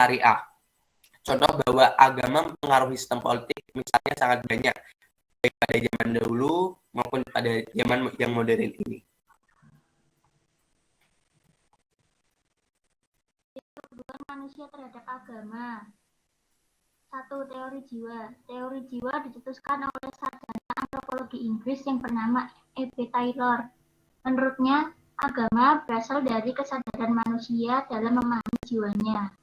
syariah. Contoh bahwa agama mempengaruhi sistem politik misalnya sangat banyak, baik pada zaman dahulu maupun pada zaman yang modern ini. Hubungan manusia terhadap agama. 1. Teori jiwa. Teori jiwa dicetuskan oleh sarjana antropologi Inggris yang bernama E.B. Taylor. Menurutnya, agama berasal dari kesadaran manusia dalam memahami jiwanya.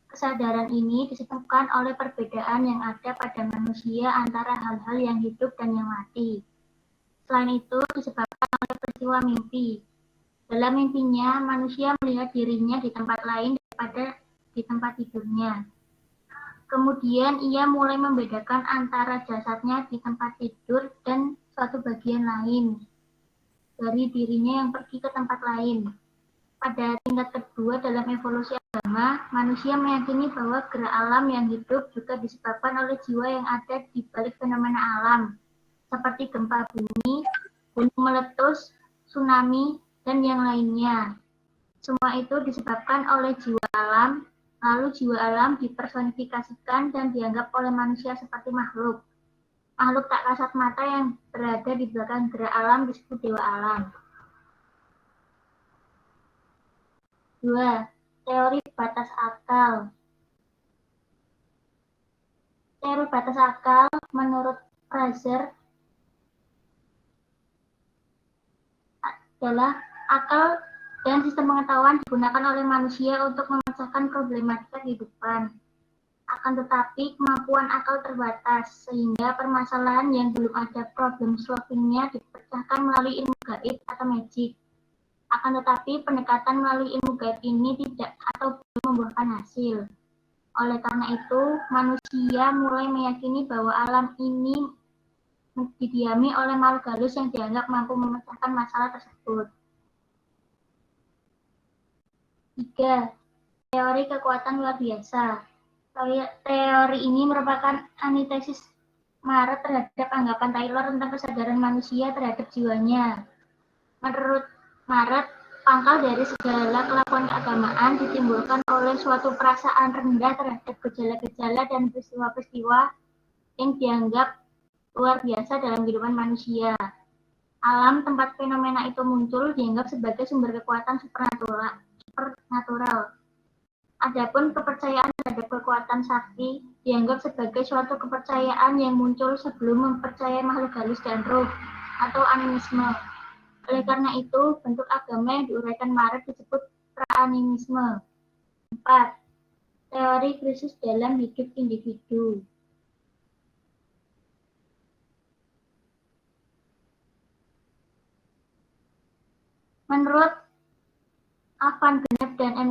Kesadaran ini disebabkan oleh perbedaan yang ada pada manusia antara hal-hal yang hidup dan yang mati. Selain itu, disebabkan oleh peristiwa mimpi. Dalam mimpinya, manusia melihat dirinya di tempat lain daripada di tempat tidurnya. Kemudian ia mulai membedakan antara jasadnya di tempat tidur dan suatu bagian lain dari dirinya yang pergi ke tempat lain. Pada tingkat kedua dalam evolusi agama, manusia meyakini bahwa gerak alam yang hidup juga disebabkan oleh jiwa yang ada di balik fenomena alam, seperti gempa bumi, gunung meletus, tsunami, dan yang lainnya. Semua itu disebabkan oleh jiwa alam. Lalu jiwa alam dipersonifikasikan dan dianggap oleh manusia seperti makhluk. Makhluk tak kasat mata yang berada di belakang gerak alam disebut dewa alam. 2. Teori batas akal. Teori batas akal menurut Fraser adalah akal dan sistem pengetahuan digunakan oleh manusia untuk memecahkan problematika kehidupan. Akan tetapi, kemampuan akal terbatas, sehingga permasalahan yang belum ada problem solving-nya dipecahkan melalui ilmu gaib atau magic. Akan tetapi, pendekatan melalui ilmu gaib ini tidak atau belum membuahkan hasil. Oleh karena itu, manusia mulai meyakini bahwa alam ini didiami oleh makhluk halus yang dianggap mampu memecahkan masalah tersebut. 3. Teori kekuatan luar biasa. Teori ini merupakan antitesis Maret terhadap anggapan Taylor tentang kesadaran manusia terhadap jiwanya. Menurut Maret, pangkal dari segala kelakuan keagamaan ditimbulkan oleh suatu perasaan rendah terhadap gejala-gejala dan peristiwa-peristiwa yang dianggap luar biasa dalam kehidupan manusia. Alam tempat fenomena itu muncul dianggap sebagai sumber kekuatan supernatural. Adapun kepercayaan terhadap kekuatan sakti dianggap sebagai suatu kepercayaan yang muncul sebelum mempercayai makhluk halus dan roh, atau animisme. Oleh karena itu, bentuk agama yang diuraikan Maret disebut pra-animisme. 4. Teori krisis dalam hidup individu. Menurut Van Gennep dan M.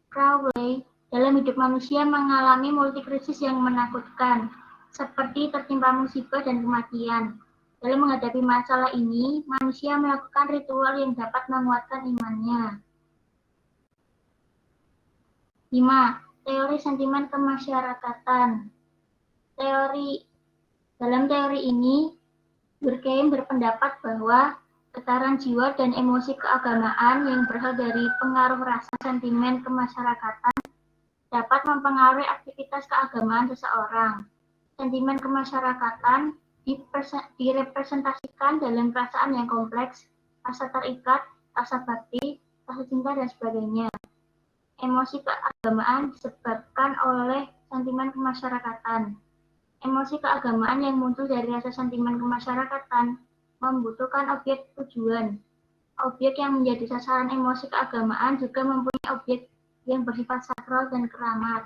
Crowley, dalam hidup manusia mengalami multikrisis yang menakutkan, seperti tertimpa musibah dan kematian. Dalam menghadapi masalah ini, manusia melakukan ritual yang dapat menguatkan imannya. 5. Teori sentimen kemasyarakatan. Dalam teori ini, Durkheim berpendapat bahwa getaran jiwa dan emosi keagamaan yang berasal dari pengaruh rasa sentimen kemasyarakatan dapat mempengaruhi aktivitas keagamaan seseorang. Sentimen kemasyarakatan direpresentasikan dalam perasaan yang kompleks, rasa terikat, rasa bakti, rasa cinta, dan sebagainya. Emosi keagamaan disebabkan oleh sentimen kemasyarakatan. Emosi keagamaan yang muncul dari rasa sentimen kemasyarakatan membutuhkan objek tujuan. Objek yang menjadi sasaran emosi keagamaan juga mempunyai objek yang bersifat sakral dan keramat.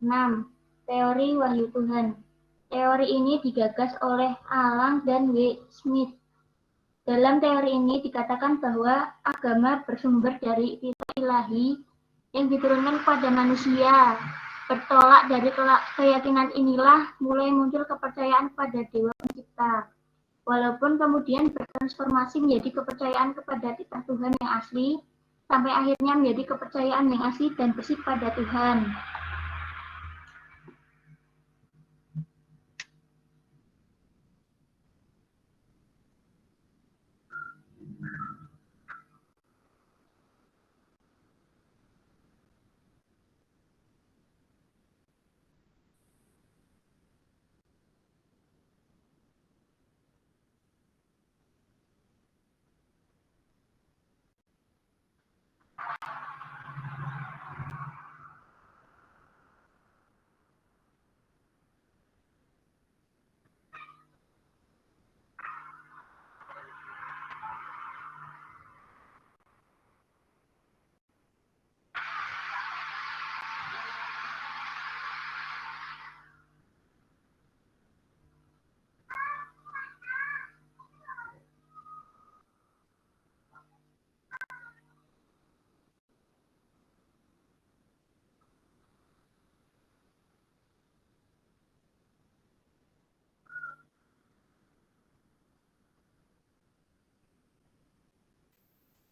6. Teori wahyu Tuhan. Teori ini digagas oleh Alang dan W. Smith. Dalam teori ini dikatakan bahwa agama bersumber dari titah ilahi yang diturunkan kepada manusia. Bertolak dari keyakinan inilah mulai muncul kepercayaan pada Dewa Pencipta. Walaupun kemudian bertransformasi menjadi kepercayaan kepada titah Tuhan yang asli, sampai akhirnya menjadi kepercayaan yang asli dan bersih pada Tuhan.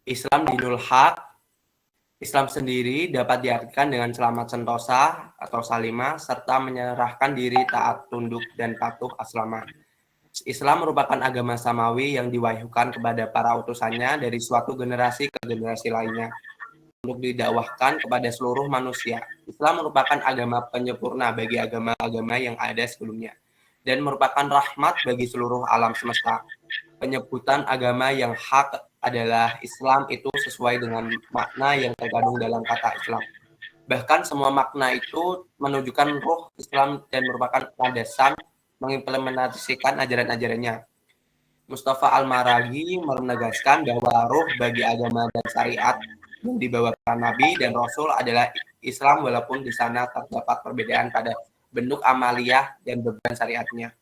Islam dinul haq. Islam sendiri dapat diartikan dengan selamat sentosa atau salimah, serta menyerahkan diri taat tunduk dan patuh aslamah. Islam merupakan agama samawi yang diwahyukan kepada para utusannya dari suatu generasi ke generasi lainnya untuk didakwahkan kepada seluruh manusia. Islam merupakan agama penyempurna bagi agama-agama yang ada sebelumnya dan merupakan rahmat bagi seluruh alam semesta. Penyebutan agama yang hak adalah Islam itu sesuai dengan makna yang terkandung dalam kata Islam. Bahkan semua makna itu menunjukkan ruh Islam dan merupakan landasan mengimplementasikan ajaran-ajarannya. Mustafa Al-Maraghi menegaskan bahwa ruh bagi agama dan syariat yang dibawa para nabi dan rasul adalah Islam, walaupun di sana terdapat perbedaan pada bentuk amaliyah dan beban syariatnya.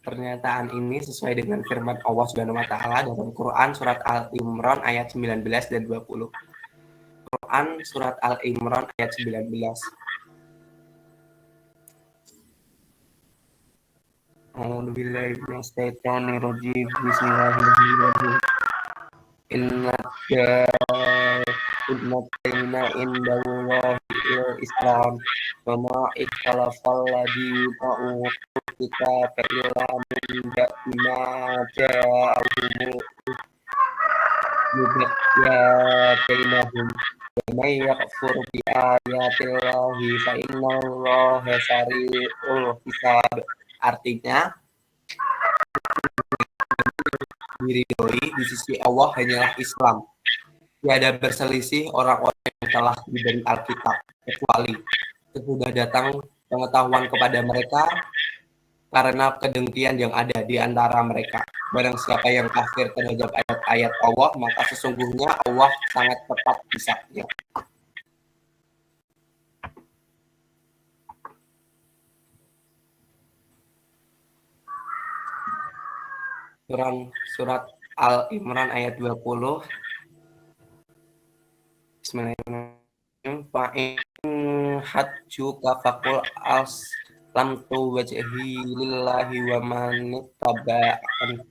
Pernyataan ini sesuai dengan firman Allah Subhanahu wa taala dalam Quran surat Al-Imran ayat 19 dan 20. Quran surat Al-Imran ayat 19. A'udzubillahi minasyaitonirrajim. Bismillahirrahmanirrahim. Inna dina indallahi Islam wa ma ikhtalafa alladziina utul kitaba illa min ba'di ma ja'ahumul bainahum wa may yakfur bi ayatillahi fa innallaha sari'ul hisab. Artinya, diridhoi di sisi Allah hanyalah Islam. Tiada berselisih orang-orang yang telah diberi Alkitab, kecuali sesudah datang pengetahuan kepada mereka karena kedengkian yang ada di antara mereka. Barang siapa yang kafir terhadap ayat-ayat Allah, maka sesungguhnya Allah sangat tepat hisabnya. Surat Al-Imran ayat 20. Bismillahirrahmanirrahim. Fa'in hajjuka faqul aslamtu wajhi lillahi wa man ittaba'ani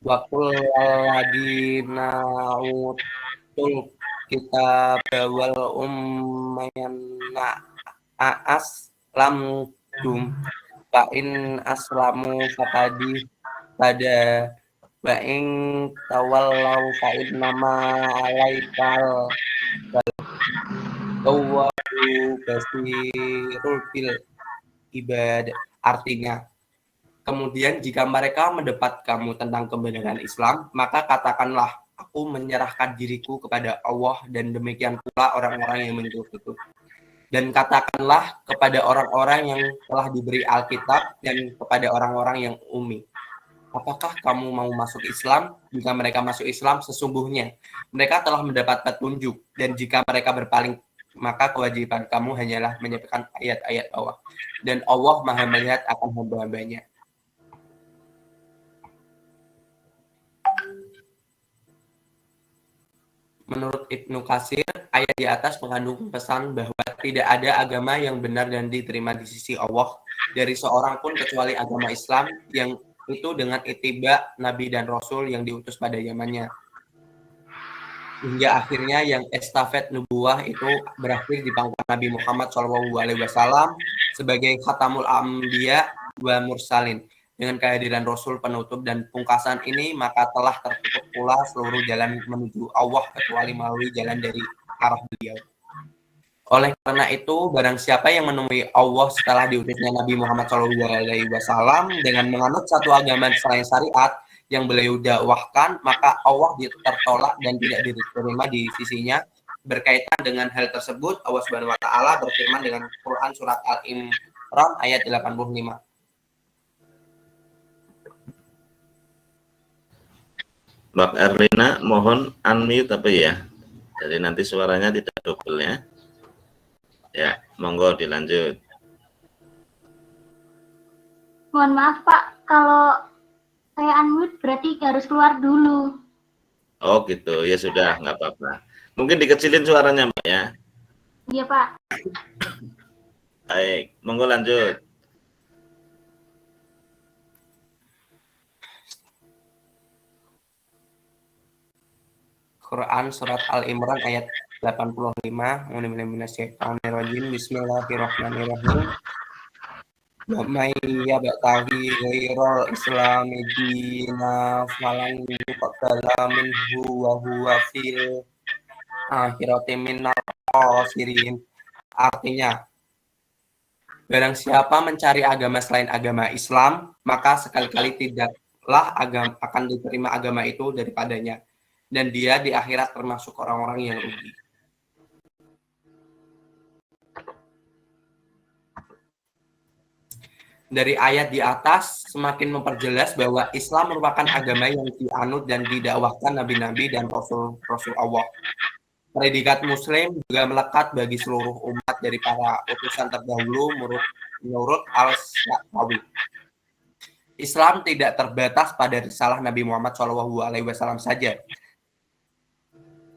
wa qul lilladzina utul kitaba wal ummayana aslamtum fa'in aslamu faqadi pada ba'ing tawallau fa'id nama alaikal tawwabu basirul bil ibad. Artinya, kemudian jika mereka mendebat kamu tentang kebenaran Islam, maka katakanlah, aku menyerahkan diriku kepada Allah dan demikian pula orang-orang yang mengikutiku. Dan katakanlah kepada orang-orang yang telah diberi Alkitab dan kepada orang-orang yang ummi, apakah kamu mau masuk Islam? Jika mereka masuk Islam, sesungguhnya mereka telah mendapat petunjuk. Dan jika mereka berpaling, maka kewajiban kamu hanyalah menyampaikan ayat-ayat Allah. Dan Allah Maha melihat akan hamba-hambanya. Menurut Ibnu Katsir, ayat di atas mengandung pesan bahwa tidak ada agama yang benar dan diterima di sisi Allah dari seorang pun kecuali agama Islam yang itu dengan ittiba Nabi dan Rasul yang diutus pada zamannya. Hingga akhirnya yang estafet nubuah itu berakhir di pangkuan Nabi Muhammad SAW sebagai khatamul anbiya wa mursalin. Dengan kehadiran Rasul penutup dan pungkasan ini, maka telah tertutup pula seluruh jalan menuju Allah kecuali melalui jalan dari arah beliau. Oleh karena itu, barang siapa yang menemui Allah setelah diutusnya Nabi Muhammad SAW dengan menganut satu agama selain syariat yang beliau dakwahkan, maka Allah tertolak dan tidak diterima di sisinya. Berkaitan dengan hal tersebut, Allah Subhanahu wa taala berfirman dengan Quran surat Al-Imran ayat 85. Mbak Erlina, mohon unmute apa ya? Jadi nanti suaranya tidak double ya. Ya, monggo dilanjut. Mohon maaf Pak, kalau saya unmute berarti harus keluar dulu. Oh gitu, ya sudah, nggak apa-apa. Mungkin dikecilin suaranya, Mbak ya. Iya, Pak. Baik, monggo lanjut. Quran surat Al-Imran ayat 85. Bismillahirrahmanirrahim. Wa may yabtaghi ghairal islami dina falan yuqbala minhu wa huwa fil akhirati minal khasirin. Artinya, barang siapa mencari agama selain agama Islam, maka sekali-kali tidaklah akan diterima agama itu daripadanya, dan dia di akhirat termasuk orang-orang yang rugi. Dari ayat di atas semakin memperjelas bahwa Islam merupakan agama yang dianut dan didakwahkan nabi-nabi dan rasul-rasul Allah. Predikat Muslim juga melekat bagi seluruh umat dari para utusan terdahulu menurut Al-Sya'rawi. Islam tidak terbatas pada risalah Nabi Muhammad SAW saja.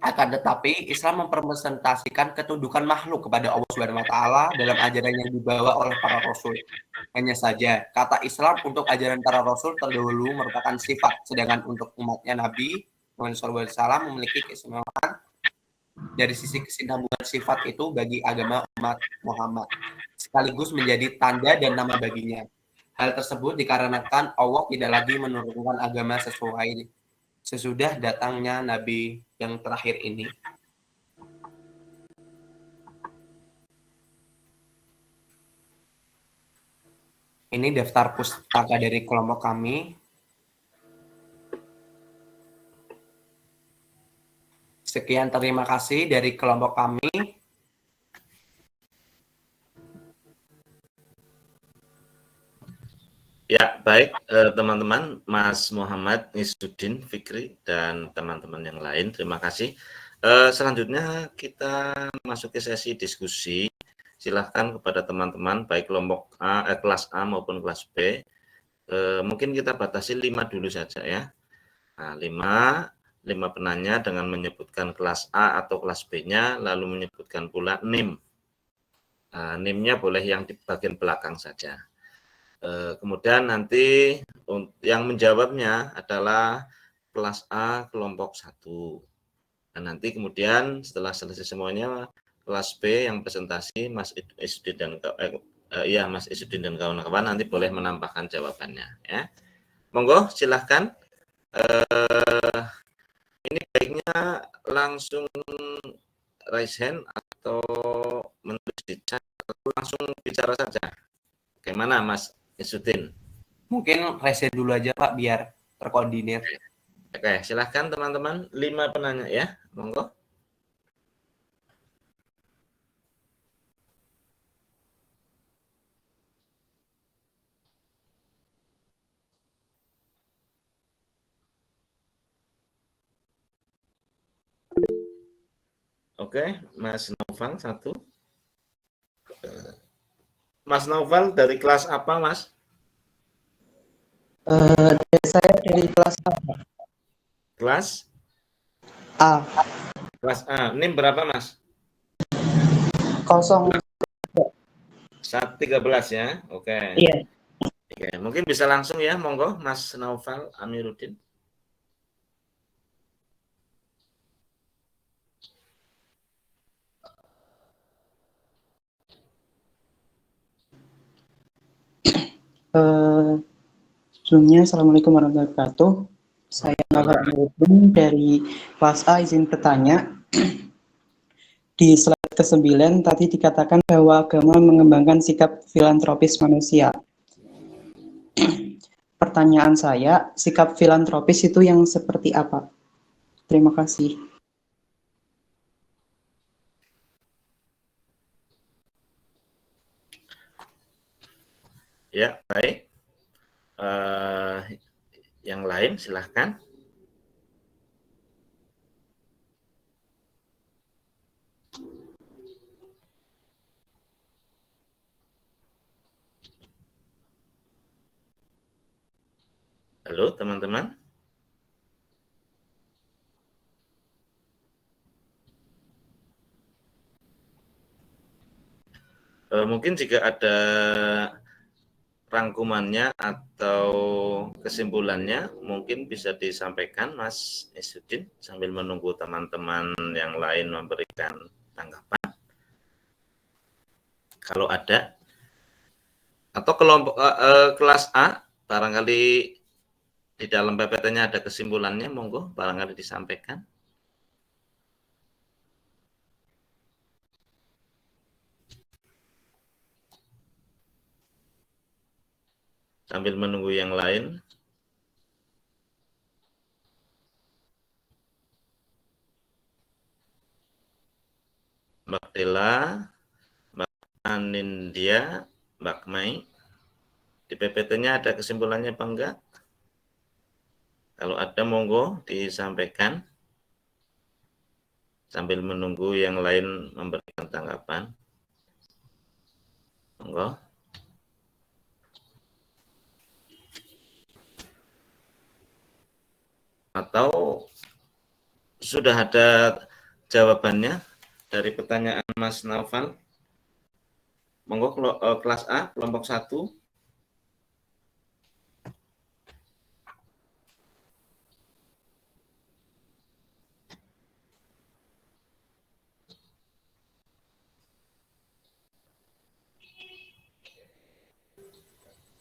Akan tetapi, Islam mempresentasikan ketundukan makhluk kepada Allah SWT dalam ajaran yang dibawa oleh para rasul. Hanya saja, kata Islam untuk ajaran para rasul terdahulu merupakan sifat, sedangkan untuk umatnya Nabi Muhammad SAW memiliki keistimewaan dari sisi kesinambungan sifat itu bagi agama umat Muhammad, sekaligus menjadi tanda dan nama baginya. Hal tersebut dikarenakan Allah tidak lagi menurunkan agama sesudah datangnya Nabi yang terakhir ini. Ini daftar pustaka dari kelompok kami. Sekian, terima kasih dari kelompok kami. Ya, baik teman-teman, Mas Muhammad Nisudin Fikri dan teman-teman yang lain, terima kasih. Selanjutnya kita masuk ke sesi diskusi. Silahkan kepada teman-teman baik kelompok kelas A maupun kelas B. Mungkin kita batasi 5 dulu saja ya. Nah, 5 penanya dengan menyebutkan kelas A atau kelas B-nya, lalu menyebutkan pula NIM. NIM-nya boleh yang di bagian belakang saja. Kemudian nanti yang menjawabnya adalah kelas A kelompok 1. Dan nanti kemudian setelah selesai semuanya, kelas B yang presentasi Mas Isudin dan Mas Isudin dan kawan-kawan nanti boleh menambahkan jawabannya ya. Monggo silahkan. Ini baiknya langsung raise hand atau menulis di chat atau langsung bicara saja. Bagaimana Mas Isudin? Mungkin reset dulu aja Pak biar terkoordinir. Oke, silahkan teman-teman 5 penanya ya, monggo. Oke, Mas Noval 1. Mas Noval dari kelas apa, Mas? Saya dari kelas A. Kelas A. Kelas A. NIM berapa, Mas? 13 ya. Oke. Iya. Oke, mungkin bisa langsung ya, monggo Mas Noval Amiruddin. Sebelumnya, Assalamualaikum warahmatullahi wabarakatuh. Saya Novel Amiruddin dari kelas A, izin bertanya. Di slide ke-9 tadi dikatakan bahwa agama mengembangkan sikap filantropis manusia. Pertanyaan saya, sikap filantropis itu yang seperti apa? Terima kasih. Ya, baik. Yang lain silahkan. Halo, teman-teman. Mungkin jika ada rangkumannya atau kesimpulannya mungkin bisa disampaikan Mas Isudin sambil menunggu teman-teman yang lain memberikan tanggapan. Kalau ada, atau kelompok kelas A barangkali di dalam PPT-nya ada kesimpulannya, monggo barangkali disampaikan. Sambil menunggu yang lain. Mbak Dela, Mbak Anindya, Mbak Mai. Di PPT-nya ada kesimpulannya apa enggak? Kalau ada monggo disampaikan sambil menunggu yang lain memberikan tanggapan. Monggo. Atau sudah ada jawabannya dari pertanyaan Mas Naufal? Monggo kelas A, kelompok 1.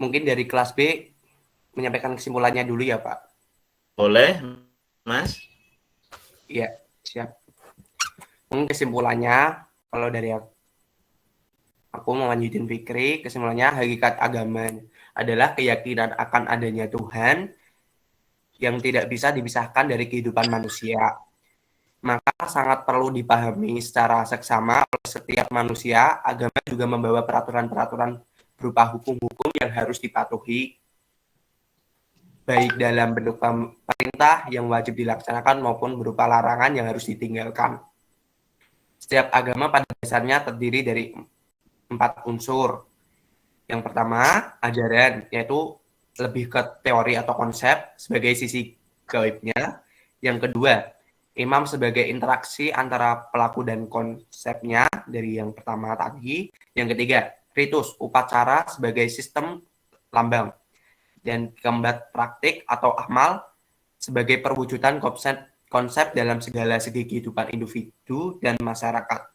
Mungkin dari kelas B menyampaikan kesimpulannya dulu ya, Pak. Boleh, Mas? Iya, siap. Mungkin kesimpulannya, kalau dari aku mau lanjutin Fikri, kesimpulannya hakikat agama adalah keyakinan akan adanya Tuhan yang tidak bisa dipisahkan dari kehidupan manusia. Maka sangat perlu dipahami secara seksama oleh setiap manusia. Agama juga membawa peraturan-peraturan berupa hukum-hukum yang harus dipatuhi, baik dalam bentuk perintah yang wajib dilaksanakan maupun berupa larangan yang harus ditinggalkan. Setiap agama pada dasarnya terdiri dari 4 unsur. Yang pertama, ajaran, yaitu lebih ke teori atau konsep sebagai sisi gaibnya. Yang kedua, imam sebagai interaksi antara pelaku dan konsepnya dari yang pertama tadi. Yang ketiga, ritus, upacara sebagai sistem lambang. Dan keempat, praktik atau amal sebagai perwujudan konsep dalam segala segi kehidupan individu dan masyarakat.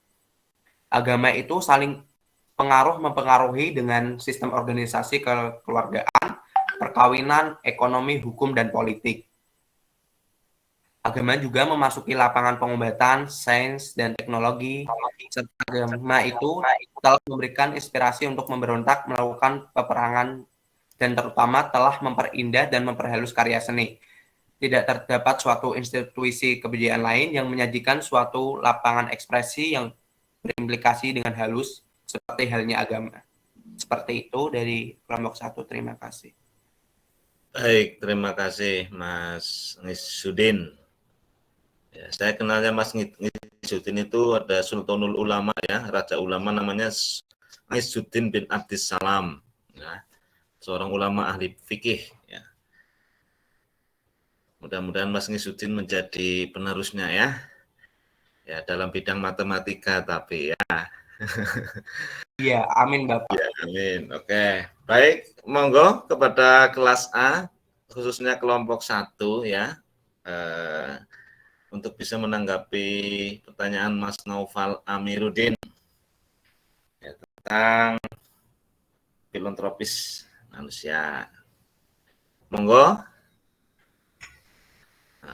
Agama itu saling mempengaruhi dengan sistem organisasi kekeluargaan, perkawinan, ekonomi, hukum, dan politik. Agama juga memasuki lapangan pengobatan, sains, dan teknologi. Serta agama itu telah memberikan inspirasi untuk memberontak, melakukan peperangan, dan terutama telah memperindah dan memperhalus karya seni. Tidak terdapat suatu institusi kebijakan lain yang menyajikan suatu lapangan ekspresi yang berimplikasi dengan halus seperti halnya agama. Seperti itu dari kelompok 1. Terima kasih. Baik, terima kasih Mas Ngisuddin. Ya, saya kenalnya Mas Ngisuddin itu ada Sultanul Ulama ya, Raja Ulama namanya Ngisuddin bin Abdissalam. Ya, seorang ulama ahli fikih. Ya. Mudah-mudahan Mas Ngisuddin menjadi penerusnya ya. Ya, dalam bidang matematika tapi ya. Iya, amin Bapak. Ya, amin. Oke. Baik, monggo kepada kelas A khususnya kelompok 1 ya. Untuk bisa menanggapi pertanyaan Mas Naufal Amiruddin ya, tentang filantropis manusia. Monggo.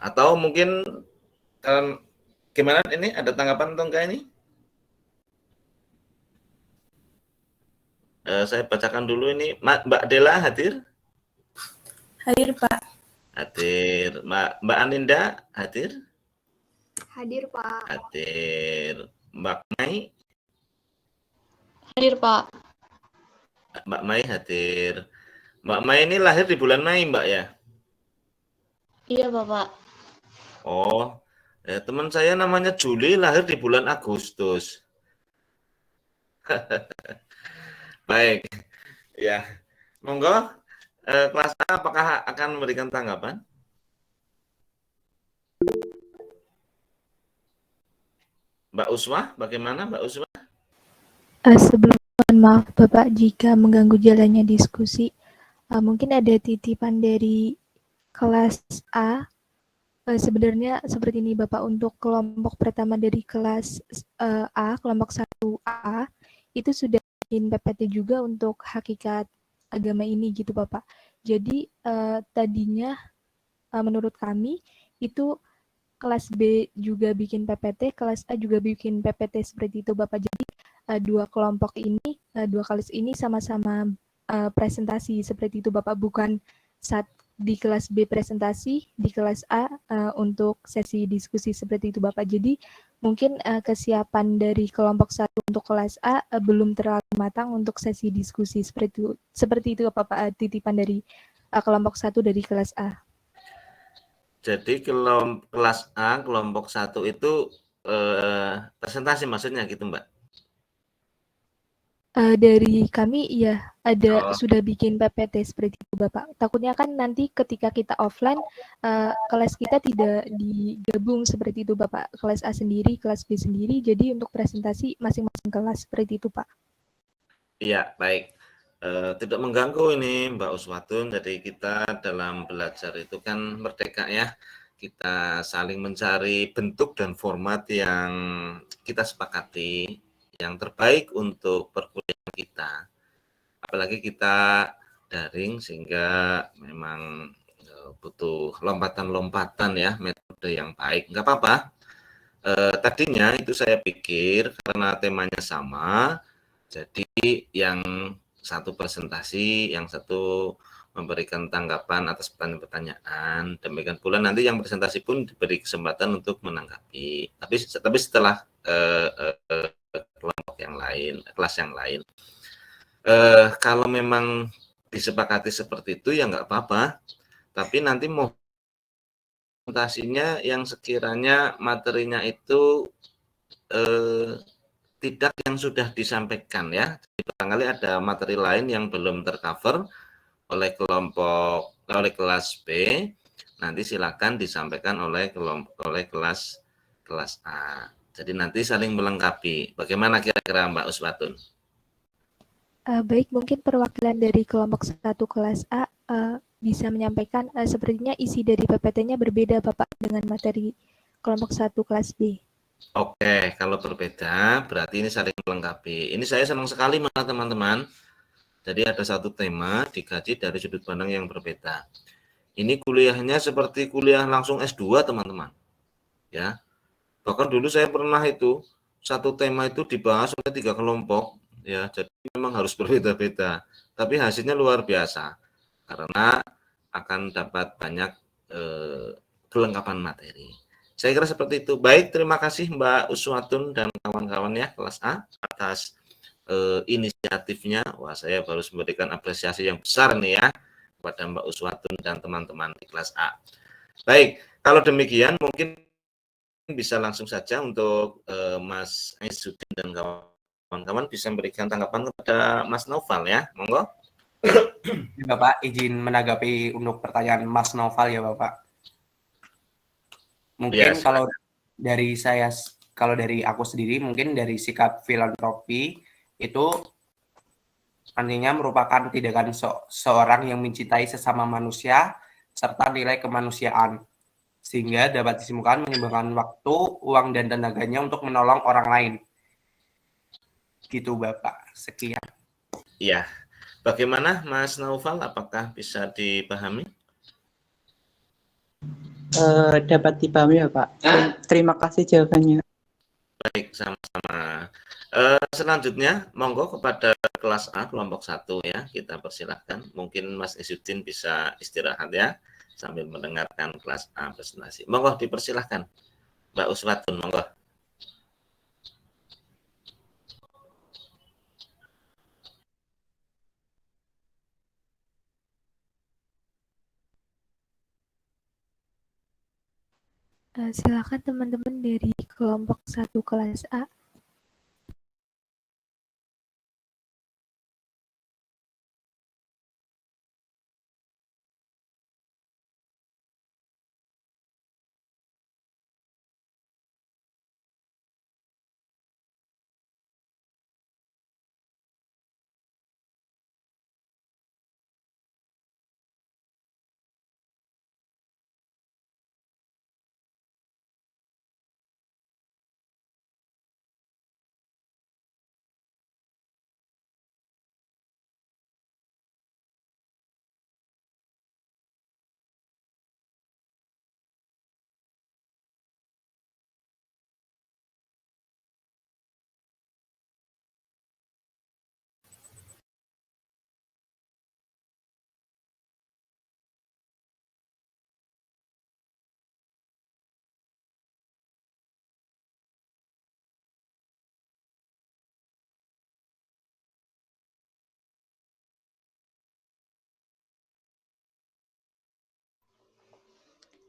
Atau mungkin gimana ini? Ada tanggapan atau enggak ini? Saya bacakan dulu ini. Mbak Dela hadir? Hadir, Pak. Hadir. Mbak Aninda hadir? Hadir, Pak. Hadir. Mbak Mai? Hadir, Pak. Mbak Mai hadir. Mbak Mai ini lahir di bulan Mei, Mbak ya? Iya, Bapak. Oh, ya, teman saya namanya Juli lahir di bulan Agustus. Baik, ya. Monggo, kelas A apakah akan memberikan tanggapan? Mbak Uswah, bagaimana Mbak Uswah? Sebelum Mohon maaf Bapak jika mengganggu jalannya diskusi. Mungkin ada titipan dari kelas A. Sebenarnya seperti ini Bapak, untuk kelompok pertama dari kelas A, kelompok 1A, itu sudah bikin PPT juga untuk hakikat agama ini gitu Bapak. Jadi tadinya menurut kami itu kelas B juga bikin PPT, kelas A juga bikin PPT seperti itu Bapak. Jadi dua kelompok ini, dua kelas ini sama-sama presentasi seperti itu Bapak, bukan saat di kelas B presentasi, di kelas A untuk sesi diskusi seperti itu Bapak. Jadi mungkin kesiapan dari kelompok 1 untuk kelas A belum terlalu matang untuk sesi diskusi seperti itu Bapak, titipan dari kelompok 1 dari kelas A. Jadi kelas A, kelompok 1 itu presentasi maksudnya gitu Mbak? Dari kami ya ada sudah bikin PPT seperti itu Bapak. Takutnya kan nanti ketika kita offline, kelas kita tidak digabung seperti itu Bapak. Kelas A sendiri, kelas B sendiri, jadi untuk presentasi masing-masing kelas seperti itu Pak. Iya, baik. Tidak mengganggu ini Mbak Uswatun, jadi kita dalam belajar itu kan merdeka ya. Kita saling mencari bentuk dan format yang kita sepakati, yang terbaik untuk perkuliahan kita. Apalagi kita daring sehingga memang butuh lompatan-lompatan ya, metode yang baik. Nggak apa-apa. Tadinya itu saya pikir karena temanya sama, jadi yang satu presentasi, yang satu memberikan tanggapan atas pertanyaan-pertanyaan. Demikian pula nanti yang presentasi pun diberi kesempatan untuk menanggapi. Tapi setelah kelompok yang lain, kelas yang lain, kalau memang disepakati seperti itu ya nggak apa-apa. Tapi nanti mau presentasinya yang sekiranya materinya itu tidak yang sudah disampaikan ya. Jadi barangkali ada materi lain yang belum tercover oleh kelas B, nanti silakan disampaikan oleh kelas A. Jadi nanti saling melengkapi. Bagaimana kira-kira Mbak Uswatun? Baik, mungkin perwakilan dari kelompok 1 kelas A bisa menyampaikan, sepertinya isi dari PPT-nya berbeda Bapak dengan materi kelompok 1 kelas B. Oke, kalau berbeda berarti ini saling melengkapi. Ini saya senang sekali malah teman-teman. Jadi ada satu tema dikaji dari sudut pandang yang berbeda. Ini kuliahnya seperti kuliah langsung S2 teman-teman. Ya. Bahkan dulu saya pernah itu satu tema itu dibahas oleh 3 kelompok ya. Jadi memang harus berbeda-beda. Tapi hasilnya luar biasa karena akan dapat banyak kelengkapan materi. Saya kira seperti itu. Baik, terima kasih Mbak Uswatun dan kawan-kawan ya kelas A atas inisiatifnya. Wah, saya harus memberikan apresiasi yang besar nih ya kepada Mbak Uswatun dan teman-teman di kelas A. Baik, kalau demikian mungkin bisa langsung saja untuk Mas Aizudin dan kawan-kawan bisa memberikan tanggapan kepada Mas Noval ya, monggo. Bapak izin menanggapi untuk pertanyaan Mas Noval ya Bapak. Mungkin Yes. kalau dari aku sendiri mungkin dari sikap filantropi itu artinya merupakan tindakan seorang yang mencintai sesama manusia serta nilai kemanusiaan sehingga dapat disimpulkan menyumbangkan waktu, uang dan tenaganya untuk menolong orang lain. Gitu Bapak. Sekian. Iya. Bagaimana Mas Naufal? Apakah bisa dipahami? Dapat dipahami ya Pak. Terima kasih jawabannya. Baik, sama-sama. Selanjutnya, monggo kepada kelas A, kelompok 1 ya, kita persilahkan. Mungkin Mas Izudin bisa istirahat ya, sambil mendengarkan kelas A presentasi. Monggo dipersilahkan. Mbak Uswatun, monggo. Silakan teman-teman dari kelompok 1 kelas A.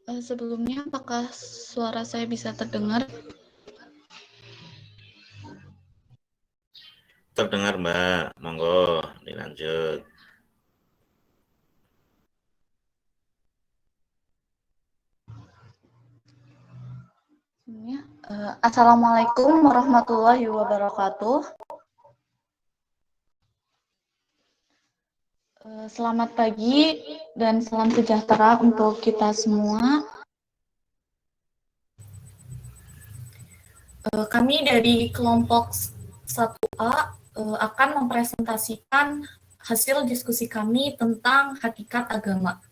Sebelumnya, apakah suara saya bisa terdengar? Terdengar, Mbak. Monggo, dilanjut. Assalamualaikum warahmatullahi wabarakatuh. Selamat pagi dan salam sejahtera untuk kita semua. Kami dari kelompok 1A akan mempresentasikan hasil diskusi kami tentang hakikat agama.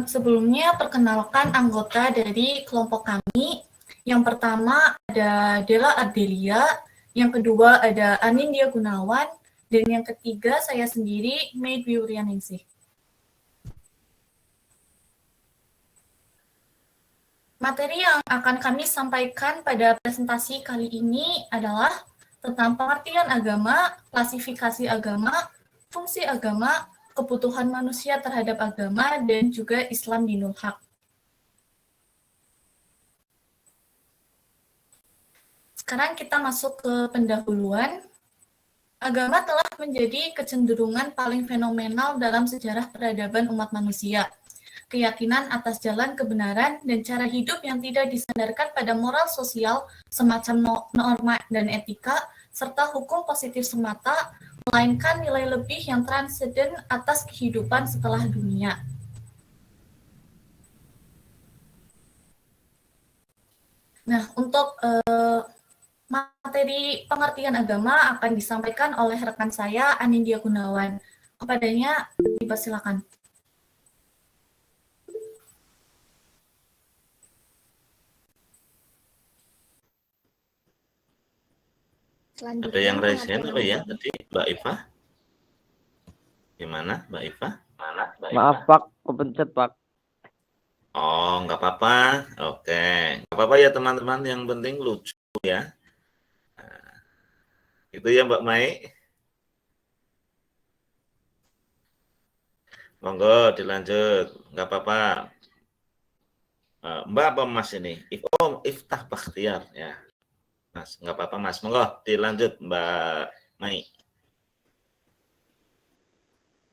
Sebelumnya, perkenalkan anggota dari kelompok kami. Yang pertama ada Della Ardelia, yang kedua ada Anindya Gunawan, dan yang ketiga saya sendiri, Mei Dwi-Wurianingsih. Materi yang akan kami sampaikan pada presentasi kali ini adalah tentang pengertian agama, klasifikasi agama, fungsi agama, kebutuhan manusia terhadap agama, dan juga Islam dinul haq. Sekarang kita masuk ke pendahuluan. Agama telah menjadi kecenderungan paling fenomenal dalam sejarah peradaban umat manusia. Keyakinan atas jalan kebenaran dan cara hidup yang tidak disandarkan pada moral sosial semacam norma dan etika, serta hukum positif semata, melainkan nilai lebih yang transenden atas kehidupan setelah dunia. Nah, untuk materi pengertian agama akan disampaikan oleh rekan saya, Anindya Gunawan. Kepadanya, dipersilakan. Ada yang raise hand apa ya tadi, Mbak Iva? Gimana, Mbak Iva? Maaf Pak, kepencet Pak. Oh, nggak apa-apa. Oke, nggak apa-apa ya teman-teman. Yang penting lucu ya. Nah, itu ya Mbak Mai. Monggo dilanjut, nggak apa-apa. Mbak apa Mas ini? Iftah Bakhtiar ya. Mas, nggak apa-apa Mas. Monggo dilanjut Mbak Mai.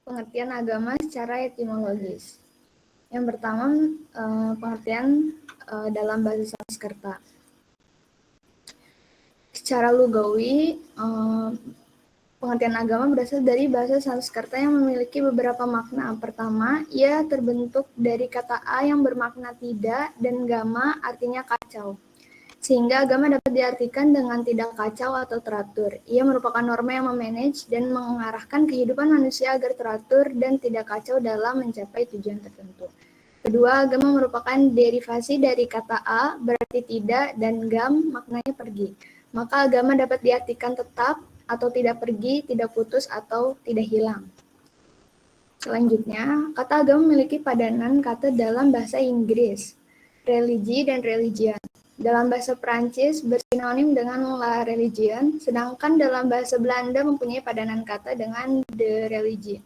Pengertian agama secara etimologis. Yang pertama, pengertian dalam bahasa Sanskerta. Secara lugawi, pengertian agama berasal dari bahasa Sanskerta yang memiliki beberapa makna. Pertama, ia terbentuk dari kata a yang bermakna tidak dan gama artinya kacau. Sehingga agama dapat diartikan dengan tidak kacau atau teratur. Ia merupakan norma yang memanage dan mengarahkan kehidupan manusia agar teratur dan tidak kacau dalam mencapai tujuan tertentu. Kedua, agama merupakan derivasi dari kata a, berarti tidak, dan gam, maknanya pergi. Maka agama dapat diartikan tetap, atau tidak pergi, tidak putus, atau tidak hilang. Selanjutnya, kata agama memiliki padanan kata dalam bahasa Inggris, religi dan religion. Dalam bahasa Prancis bersinonim dengan la religion, sedangkan dalam bahasa Belanda mempunyai padanan kata dengan de religie.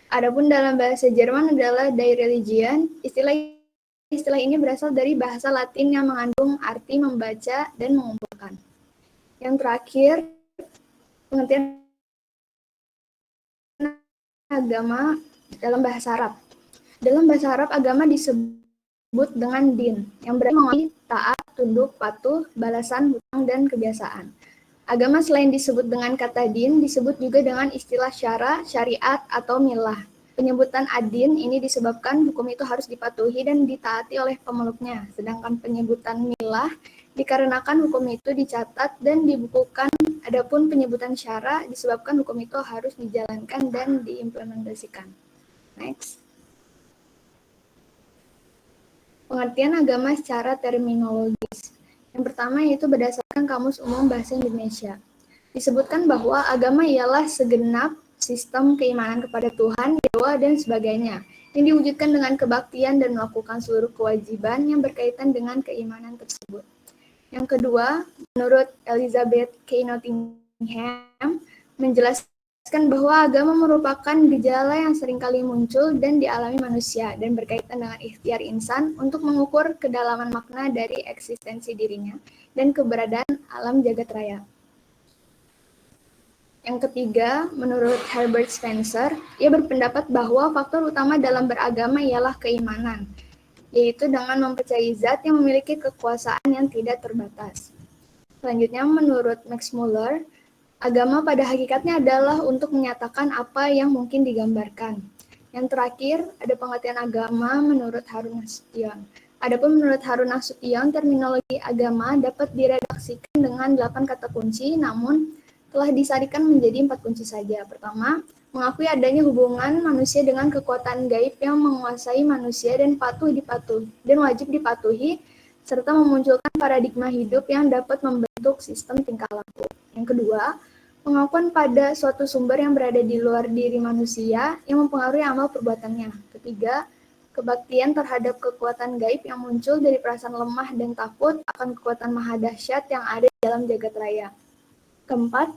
Adapun dalam bahasa Jerman adalah die religion. Istilah ini berasal dari bahasa Latin yang mengandung arti membaca dan mengumpulkan. Yang terakhir, pengertian agama dalam bahasa Arab. Dalam bahasa Arab, agama disebut dengan din, yang berarti taat, tunduk, patuh, balasan, hutang, dan kebiasaan. Agama selain disebut dengan kata din, disebut juga dengan istilah syara, syariat, atau milah. Penyebutan ad-din ini disebabkan hukum itu harus dipatuhi dan ditaati oleh pemeluknya, sedangkan penyebutan milah dikarenakan hukum itu dicatat dan dibukukan. Adapun penyebutan syara disebabkan hukum itu harus dijalankan dan diimplementasikan. Next. Pengertian agama secara terminologis. Yang pertama yaitu berdasarkan Kamus Umum Bahasa Indonesia. Disebutkan bahwa agama ialah segenap sistem keimanan kepada Tuhan, dewa, dan sebagainya, yang diwujudkan dengan kebaktian dan melakukan seluruh kewajiban yang berkaitan dengan keimanan tersebut. Yang kedua, menurut Elizabeth K. Nottingham, menjelaskan bahwa agama merupakan gejala yang seringkali muncul dan dialami manusia dan berkaitan dengan ikhtiar insan untuk mengukur kedalaman makna dari eksistensi dirinya dan keberadaan alam jagat raya. Yang ketiga, menurut Herbert Spencer, ia berpendapat bahwa faktor utama dalam beragama ialah keimanan, yaitu dengan mempercayai zat yang memiliki kekuasaan yang tidak terbatas. Selanjutnya, menurut Max Muller, agama pada hakikatnya adalah untuk menyatakan apa yang mungkin digambarkan. Yang terakhir, ada pengertian agama menurut Harun Nasution. Adapun menurut Harun Nasution, terminologi agama dapat diredaksikan dengan 8 kata kunci, namun telah disarikan menjadi 4 kunci saja. Pertama, mengakui adanya hubungan manusia dengan kekuatan gaib yang menguasai manusia dan wajib dipatuhi, serta memunculkan paradigma hidup yang dapat membentuk sistem tingkah laku. Yang kedua, pengakuan pada suatu sumber yang berada di luar diri manusia yang mempengaruhi amal perbuatannya. Ketiga, kebaktian terhadap kekuatan gaib yang muncul dari perasaan lemah dan takut akan kekuatan maha dahsyat yang ada di dalam jagat raya. Keempat,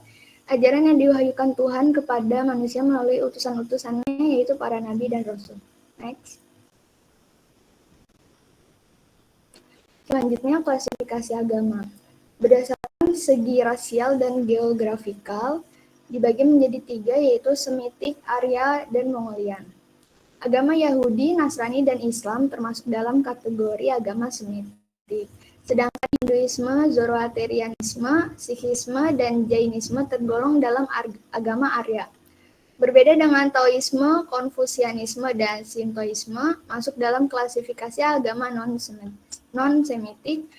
ajaran yang diwahyukan Tuhan kepada manusia melalui utusan-utusannya, yaitu para nabi dan rasul. Next. Selanjutnya, klasifikasi agama. Berdasarkan segi rasial dan geografikal, dibagi menjadi 3, yaitu Semitik, Arya, dan Mongolian. Agama Yahudi, Nasrani, dan Islam termasuk dalam kategori agama Semitik. Sedangkan Hinduisme, Zoroastrianisme, Sikhisme, dan Jainisme tergolong dalam agama Arya. Berbeda dengan Taoisme, Konfusianisme, dan Shintoisme, masuk dalam klasifikasi agama non-Semitik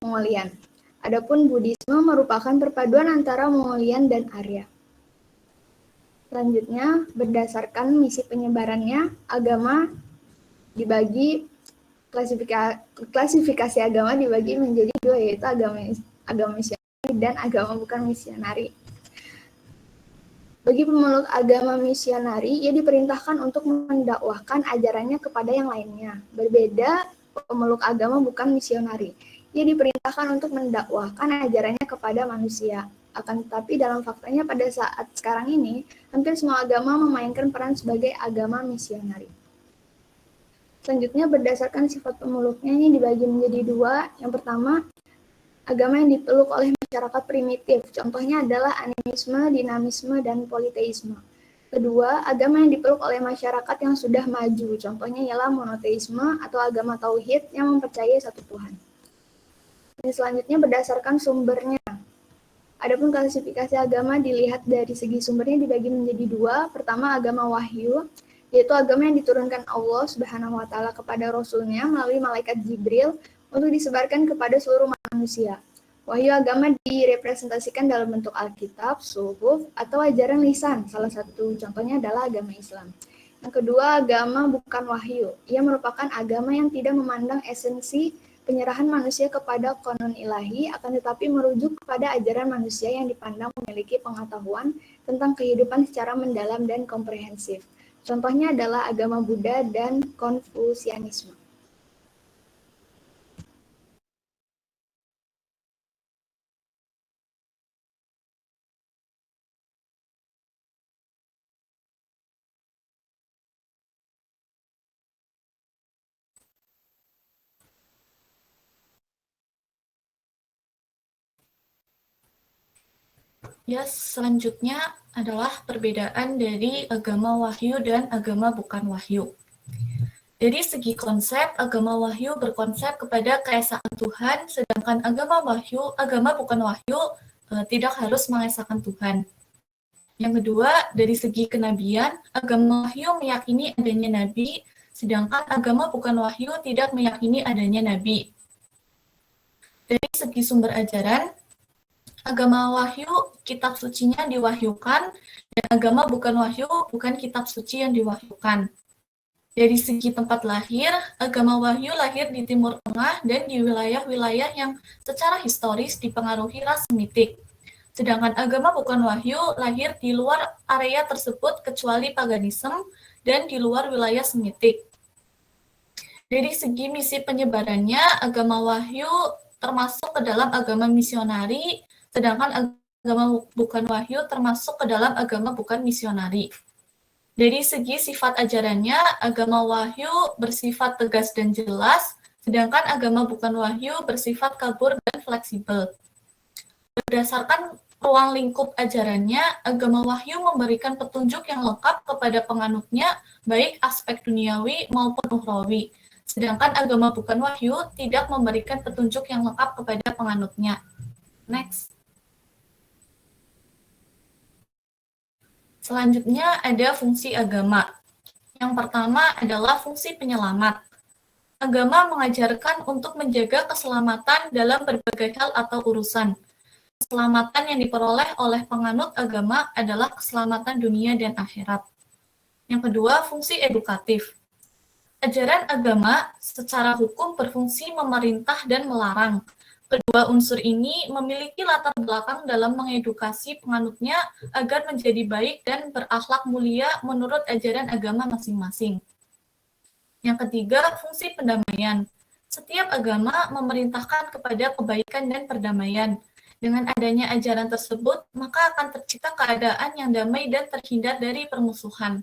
Mongolian. Adapun Buddhisme merupakan perpaduan antara Mongolian dan Arya. Selanjutnya, berdasarkan misi penyebarannya, agama dibagi klasifikasi agama dibagi menjadi 2, yaitu agama misionari dan agama bukan misionari. Bagi pemeluk agama misionari, ia diperintahkan untuk mendakwahkan ajarannya kepada yang lainnya. Berbeda pemeluk agama bukan misionari, ia diperintahkan untuk mendakwahkan ajarannya kepada manusia. Akan tetapi dalam faktanya pada saat sekarang ini, hampir semua agama memainkan peran sebagai agama misionari. Selanjutnya, berdasarkan sifat pemeluknya ini dibagi menjadi 2. Yang pertama, agama yang dipeluk oleh masyarakat primitif. Contohnya adalah animisme, dinamisme, dan politeisme. Kedua, agama yang dipeluk oleh masyarakat yang sudah maju. Contohnya ialah monoteisme atau agama tauhid yang mempercayai satu Tuhan. Dan selanjutnya, berdasarkan sumbernya. Adapun klasifikasi agama dilihat dari segi sumbernya dibagi menjadi 2. Pertama, agama wahyu, yaitu agama yang diturunkan Allah Subhanahu wa Ta'ala kepada Rasul-Nya melalui malaikat Jibril untuk disebarkan kepada seluruh manusia. Wahyu agama direpresentasikan dalam bentuk Alkitab, Suhuf, atau ajaran lisan. Salah satu contohnya adalah agama Islam. Yang kedua, agama bukan wahyu. Ia merupakan agama yang tidak memandang esensi penyerahan manusia kepada konon ilahi, akan tetapi merujuk kepada ajaran manusia yang dipandang memiliki pengetahuan tentang kehidupan secara mendalam dan komprehensif. Contohnya adalah agama Buddha dan Konfusianisme. Ya, selanjutnya adalah perbedaan dari agama wahyu dan agama bukan wahyu. Dari segi konsep, agama wahyu berkonsep kepada keesaan Tuhan, sedangkan agama bukan wahyu tidak harus mengesahkan Tuhan. Yang kedua, dari segi kenabian, agama wahyu meyakini adanya nabi, sedangkan agama bukan wahyu tidak meyakini adanya nabi. Dari segi sumber ajaran, agama wahyu, kitab sucinya diwahyukan, dan agama bukan wahyu, bukan kitab suci yang diwahyukan. Dari segi tempat lahir, agama wahyu lahir di Timur Tengah dan di wilayah-wilayah yang secara historis dipengaruhi ras Semitik. Sedangkan agama bukan wahyu lahir di luar area tersebut kecuali paganisme dan di luar wilayah Semitik. Dari segi misi penyebarannya, agama wahyu termasuk ke dalam agama misionari, sedangkan agama bukan wahyu termasuk ke dalam agama bukan misionari. Dari segi sifat ajarannya, agama wahyu bersifat tegas dan jelas, sedangkan agama bukan wahyu bersifat kabur dan fleksibel. Berdasarkan ruang lingkup ajarannya, agama wahyu memberikan petunjuk yang lengkap kepada penganutnya, baik aspek duniawi maupun ukhrawi. Sedangkan agama bukan wahyu tidak memberikan petunjuk yang lengkap kepada penganutnya. Next. Selanjutnya ada fungsi agama. Yang pertama adalah fungsi penyelamat. Agama mengajarkan untuk menjaga keselamatan dalam berbagai hal atau urusan. Keselamatan yang diperoleh oleh penganut agama adalah keselamatan dunia dan akhirat. Yang kedua, fungsi edukatif. Ajaran agama secara hukum berfungsi memerintah dan melarang. Kedua unsur ini memiliki latar belakang dalam mengedukasi penganutnya agar menjadi baik dan berakhlak mulia menurut ajaran agama masing-masing. Yang ketiga, fungsi pendamaian. Setiap agama memerintahkan kepada kebaikan dan perdamaian. Dengan adanya ajaran tersebut, maka akan tercipta keadaan yang damai dan terhindar dari permusuhan.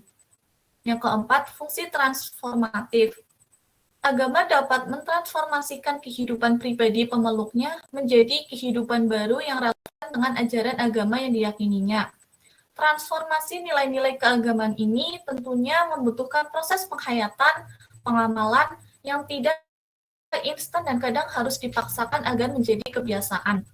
Yang keempat, fungsi transformatif. Agama dapat mentransformasikan kehidupan pribadi pemeluknya menjadi kehidupan baru yang relevan dengan ajaran agama yang diyakininya. Transformasi nilai-nilai keagamaan ini tentunya membutuhkan proses penghayatan, pengamalan yang tidak instan dan kadang harus dipaksakan agar menjadi kebiasaan.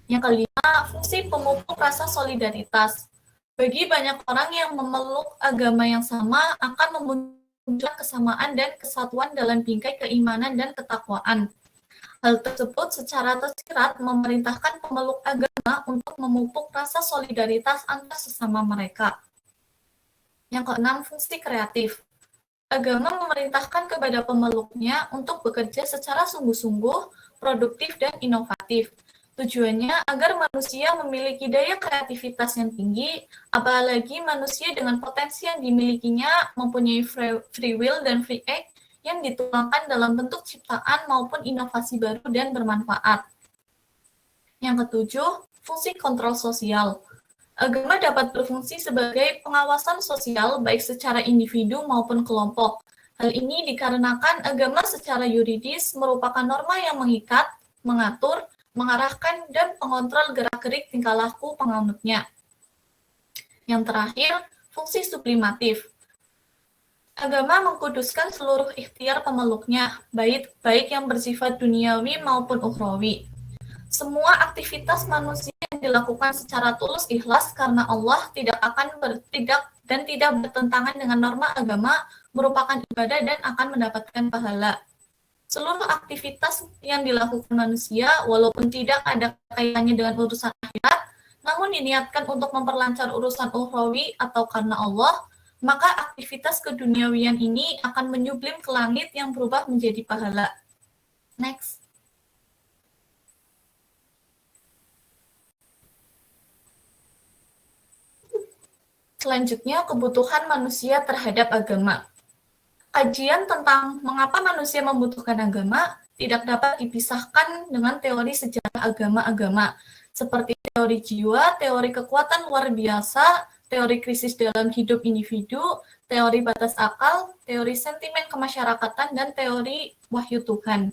Yang kelima, fungsi pemupuk rasa solidaritas. Bagi banyak orang yang memeluk agama yang sama akan memunculkan kesamaan dan kesatuan dalam bingkai keimanan dan ketakwaan. Hal tersebut secara tersirat memerintahkan pemeluk agama untuk memupuk rasa solidaritas antar sesama mereka. Yang keenam, fungsi kreatif. Agama memerintahkan kepada pemeluknya untuk bekerja secara sungguh-sungguh, produktif, dan inovatif. Tujuannya agar manusia memiliki daya kreativitas yang tinggi, apalagi manusia dengan potensi yang dimilikinya mempunyai free will dan free act yang dituangkan dalam bentuk ciptaan maupun inovasi baru dan bermanfaat. Yang ketujuh, fungsi kontrol sosial. Agama dapat berfungsi sebagai pengawasan sosial baik secara individu maupun kelompok. Hal ini dikarenakan agama secara yuridis merupakan norma yang mengikat, mengatur, mengarahkan, dan mengontrol gerak-gerik tingkah laku penganutnya. Yang terakhir, fungsi sublimatif. Agama mengkuduskan seluruh ikhtiar pemeluknya, baik yang bersifat duniawi maupun ukhrawi. Semua aktivitas manusia yang dilakukan secara tulus ikhlas karena Allah tidak bertentangan dengan norma agama, merupakan ibadah dan akan mendapatkan pahala. Seluruh aktivitas yang dilakukan manusia, walaupun tidak ada kaitannya dengan urusan akhirat, namun diniatkan untuk memperlancar urusan ukhrawi atau karena Allah, maka aktivitas keduniawian ini akan menyublim ke langit yang berubah menjadi pahala. Next. Selanjutnya, kebutuhan manusia terhadap agama. Kajian tentang mengapa manusia membutuhkan agama tidak dapat dipisahkan dengan teori sejarah agama-agama, seperti teori jiwa, teori kekuatan luar biasa, teori krisis dalam hidup individu, teori batas akal, teori sentimen kemasyarakatan, dan teori wahyu Tuhan.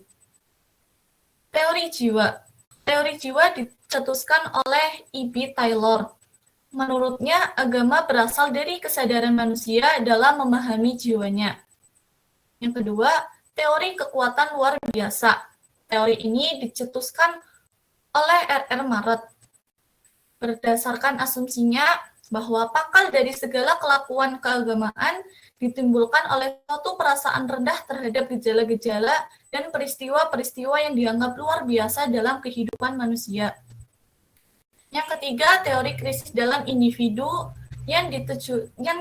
Teori jiwa. Teori jiwa dicetuskan oleh E.B. Taylor. Menurutnya, agama berasal dari kesadaran manusia dalam memahami jiwanya. Yang kedua, teori kekuatan luar biasa. Teori ini dicetuskan oleh R.R. Marret. Berdasarkan asumsinya bahwa pangkal dari segala kelakuan keagamaan ditimbulkan oleh suatu perasaan rendah terhadap gejala-gejala dan peristiwa-peristiwa yang dianggap luar biasa dalam kehidupan manusia. Yang ketiga, teori krisis dalam individu yang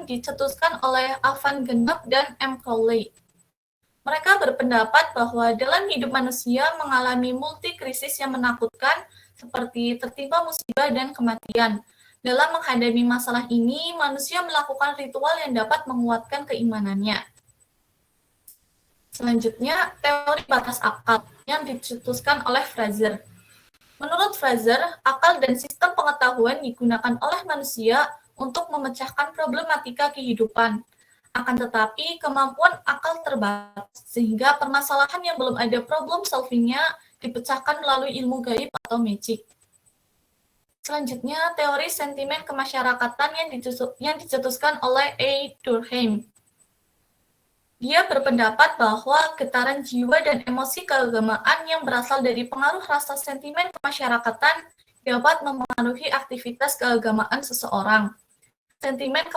dicetuskan oleh Alvan Genep dan M. Crowley. Mereka berpendapat bahwa dalam hidup manusia mengalami multi krisis yang menakutkan seperti tertimpa musibah dan kematian. Dalam menghadapi masalah ini, manusia melakukan ritual yang dapat menguatkan keimanannya. Selanjutnya, teori batas akal yang dicetuskan oleh Fraser. Menurut Fraser, akal dan sistem pengetahuan digunakan oleh manusia untuk memecahkan problematika kehidupan. Akan tetapi, kemampuan akal terbatas, sehingga permasalahan yang belum ada problem solving-nya dipecahkan melalui ilmu gaib atau magic. Selanjutnya, teori sentimen kemasyarakatan yang dicetuskan oleh A. Durkheim. Dia berpendapat bahwa getaran jiwa dan emosi keagamaan yang berasal dari pengaruh rasa sentimen kemasyarakatan dapat mempengaruhi aktivitas keagamaan seseorang. Sentimen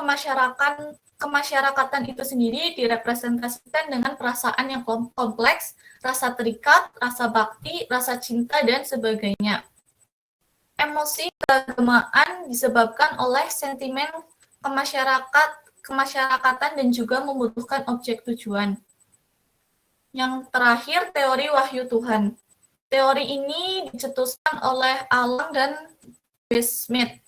kemasyarakatan itu sendiri direpresentasikan dengan perasaan yang kompleks, rasa terikat, rasa bakti, rasa cinta, dan sebagainya. Emosi keagamaan disebabkan oleh sentimen kemasyarakatan dan juga membutuhkan objek tujuan. Yang terakhir, teori wahyu Tuhan. Teori ini dicetuskan oleh Alang dan B. Smith.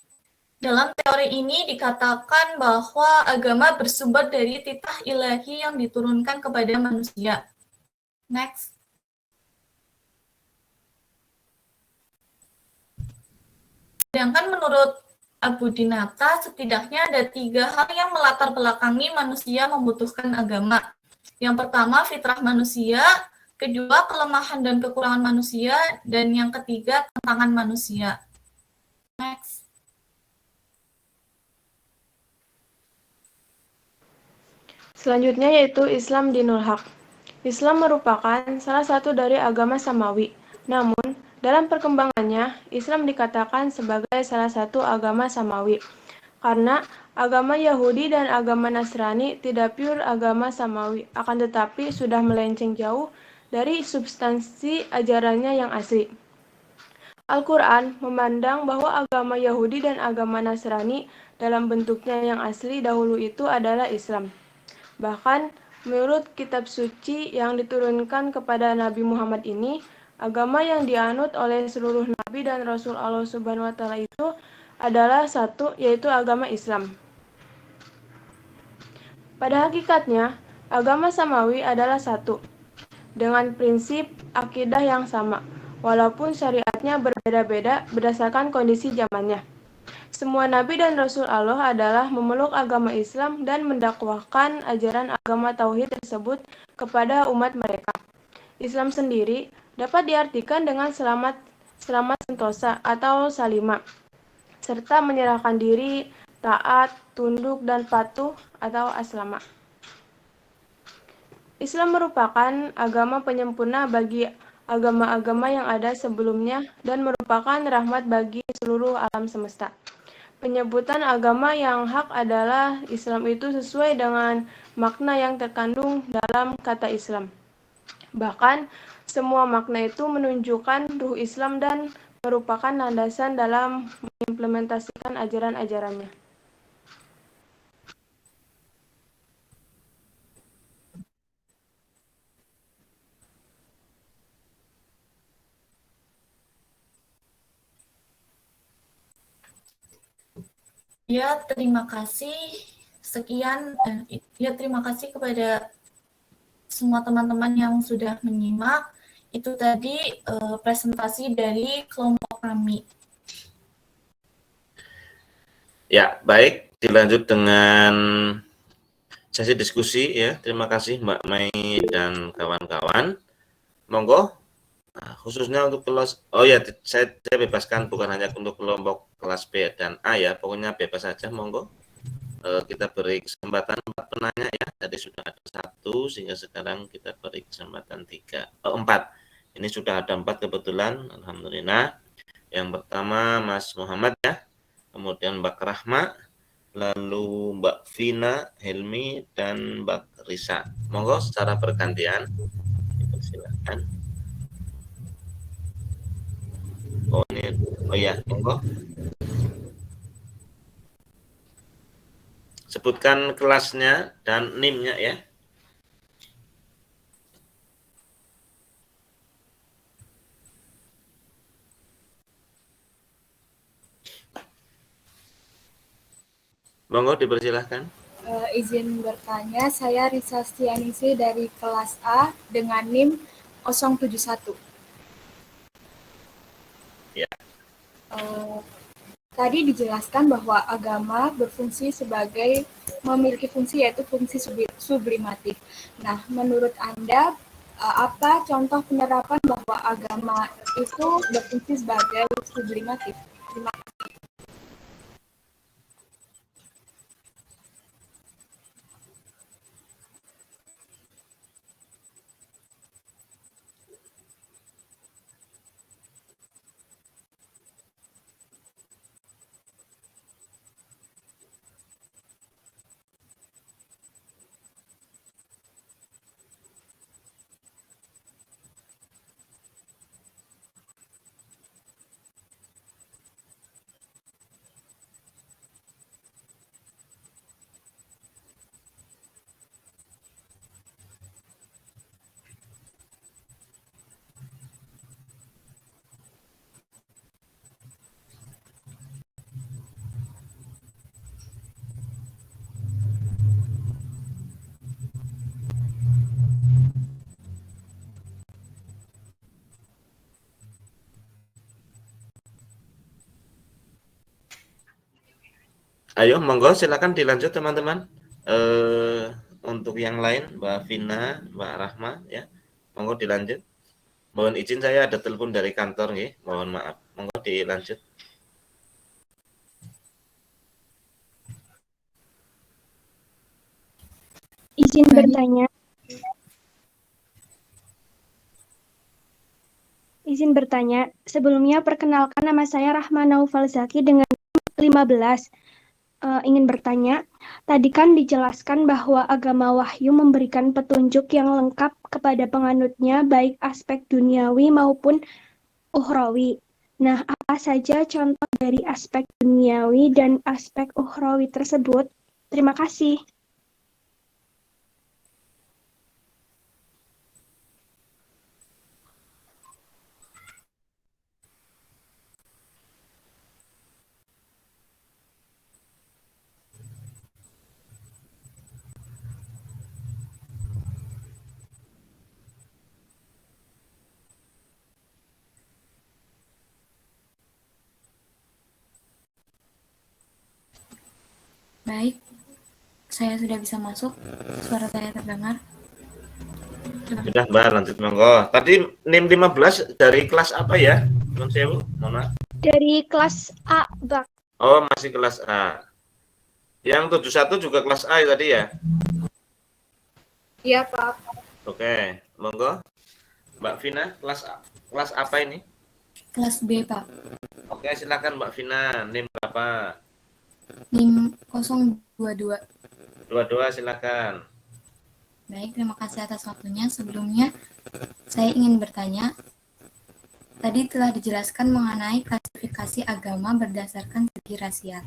Dalam teori ini dikatakan bahwa agama bersumber dari titah ilahi yang diturunkan kepada manusia. Next. Sedangkan menurut Abu Dinata, setidaknya ada 3 hal yang melatar belakangi manusia membutuhkan agama. Yang pertama, fitrah manusia. Kedua, kelemahan dan kekurangan manusia. Dan yang ketiga, tantangan manusia. Next. Selanjutnya yaitu Islam Dinul Haq. Islam merupakan salah satu dari agama samawi. Namun, dalam perkembangannya, Islam dikatakan sebagai salah satu agama samawi. Karena agama Yahudi dan agama Nasrani tidak pure agama samawi, akan tetapi sudah melenceng jauh dari substansi ajarannya yang asli. Al-Quran memandang bahwa agama Yahudi dan agama Nasrani dalam bentuknya yang asli dahulu itu adalah Islam. Bahkan, menurut kitab suci yang diturunkan kepada Nabi Muhammad ini, agama yang dianut oleh seluruh Nabi dan Rasul Allah Subhanahu wa Ta'ala itu adalah satu, yaitu agama Islam. Pada hakikatnya, agama samawi adalah satu, dengan prinsip akidah yang sama, walaupun syariatnya berbeda-beda berdasarkan kondisi zamannya. Semua Nabi dan Rasul Allah adalah memeluk agama Islam dan mendakwahkan ajaran agama Tauhid tersebut kepada umat mereka. Islam sendiri dapat diartikan dengan selamat sentosa atau salima, serta menyerahkan diri, taat, tunduk, dan patuh atau aslama. Islam merupakan agama penyempurna bagi agama-agama yang ada sebelumnya dan merupakan rahmat bagi seluruh alam semesta. Penyebutan agama yang hak adalah Islam itu sesuai dengan makna yang terkandung dalam kata Islam. Bahkan, semua makna itu menunjukkan ruh Islam dan merupakan landasan dalam mengimplementasikan ajaran-ajarannya. Ya, terima kasih. Sekian, terima kasih kepada semua teman-teman yang sudah menyimak. Itu tadi presentasi dari kelompok kami. Ya, baik. Dilanjut dengan sesi diskusi ya. Terima kasih Mbak Mei dan kawan-kawan. Monggo. Nah, khususnya untuk kelas, saya bebaskan bukan hanya untuk kelompok kelas B dan A ya, pokoknya bebas saja, monggo. Kita beri kesempatan 4 penanya ya, tadi sudah ada 1, sehingga sekarang kita beri kesempatan 4. Ini sudah ada 4 kebetulan, alhamdulillah. Yang pertama Mas Muhammad ya, kemudian Mbak Rahma, lalu Mbak Vina, Helmi, dan Mbak Risa. Monggo secara bergantian, silakan. Oh ya, monggo. Sebutkan kelasnya dan NIM-nya ya. Monggo dipersilahkan. Izin bertanya, saya Risa Stianisi dari kelas A dengan NIM 071. Ya, Tadi dijelaskan bahwa agama memiliki fungsi yaitu fungsi sublimatif. Nah, menurut Anda apa contoh penerapan bahwa agama itu berfungsi sebagai sublimatif? Terima kasih. Ayo, monggo silakan dilanjut teman-teman. Untuk yang lain, Mbak Vina, Mbak Rahma, ya, monggo dilanjut. Mohon izin saya ada telepon dari kantor, nih. Mohon maaf. Monggo dilanjut. Izin bertanya. Izin bertanya. Sebelumnya perkenalkan nama saya Rahma Naufal Zaki dengan 15. Ingin bertanya, tadi kan dijelaskan bahwa agama wahyu memberikan petunjuk yang lengkap kepada penganutnya baik aspek duniawi maupun ukhrawi. Nah, apa saja contoh dari aspek duniawi dan aspek ukhrawi tersebut? Terima kasih. Baik, saya sudah bisa masuk. Suara saya terdengar. Sudah, Mbak, lanjut monggo. Tadi NIM 15 dari kelas apa ya? Mohon sewu, mohon maaf. Dari kelas A, Bang. Oh, masih kelas A. Yang 71 juga kelas A tadi ya? Iya, Pak. Oke, monggo. Mbak Vina, kelas apa ini? Kelas B, Pak. Oke, silakan Mbak Vina. NIM berapa? NIM 022. 22, silakan. Baik, terima kasih atas waktunya. Sebelumnya, saya ingin bertanya, tadi telah dijelaskan mengenai klasifikasi agama berdasarkan segi rasial.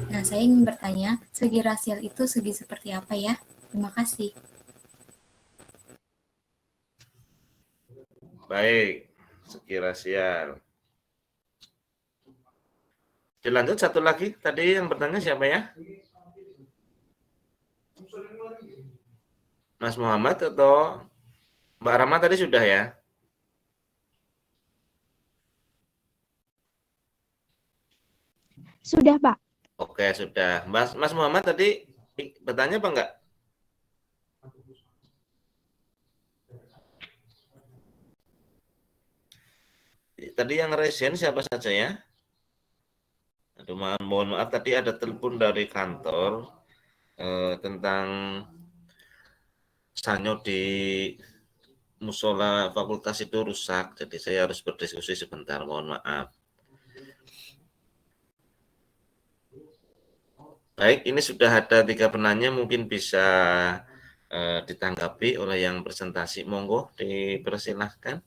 Nah, saya ingin bertanya, segi rasial itu segi seperti apa ya? Terima kasih. Baik, segi rasial. Dilanjut satu lagi, tadi yang bertanya siapa ya? Mas Muhammad atau Mbak Rama tadi sudah ya? Sudah, Pak. Oke, sudah. Mas Muhammad tadi bertanya apa enggak? Tadi yang resen siapa saja ya? Aduh, mohon maaf tadi ada telepon dari kantor tentang sanyo di musola fakultas itu rusak, jadi saya harus berdiskusi sebentar, mohon maaf. Baik, ini sudah ada 3 penanya, mungkin bisa ditanggapi oleh yang presentasi. Monggo, dipersilahkan.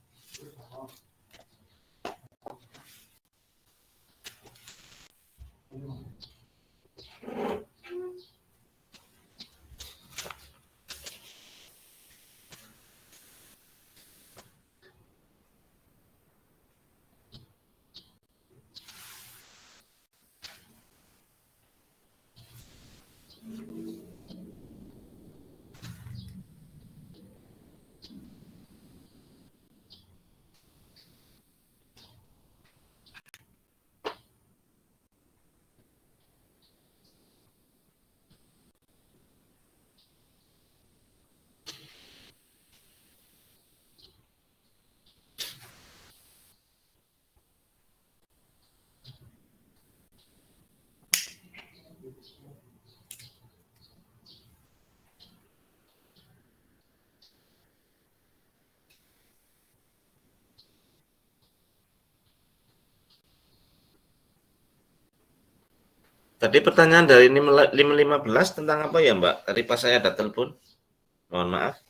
Tadi pertanyaan dari 515 tentang apa ya, Mbak? Tadi pas saya ada telepon. Mohon maaf.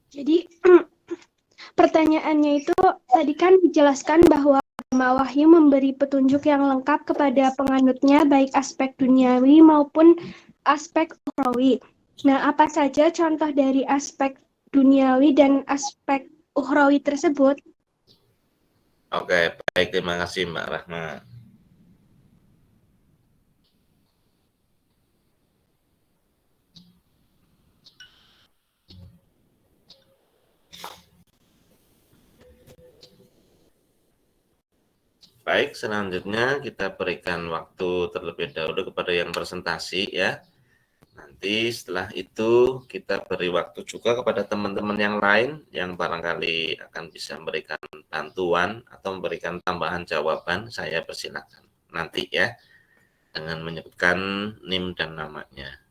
Jadi pertanyaannya itu tadi kan dijelaskan bahwa agama wahyu memberi petunjuk yang lengkap kepada penganutnya baik aspek duniawi maupun aspek ukhrawi. Nah, apa saja contoh dari aspek duniawi dan aspek ukhrawi tersebut? Oke, baik, terima kasih Mbak Rahma. Baik, selanjutnya kita berikan waktu terlebih dahulu kepada yang presentasi ya. Nanti setelah itu kita beri waktu juga kepada teman-teman yang lain yang barangkali akan bisa memberikan bantuan atau memberikan tambahan jawaban. Saya persilakan nanti ya dengan menyebutkan NIM dan namanya.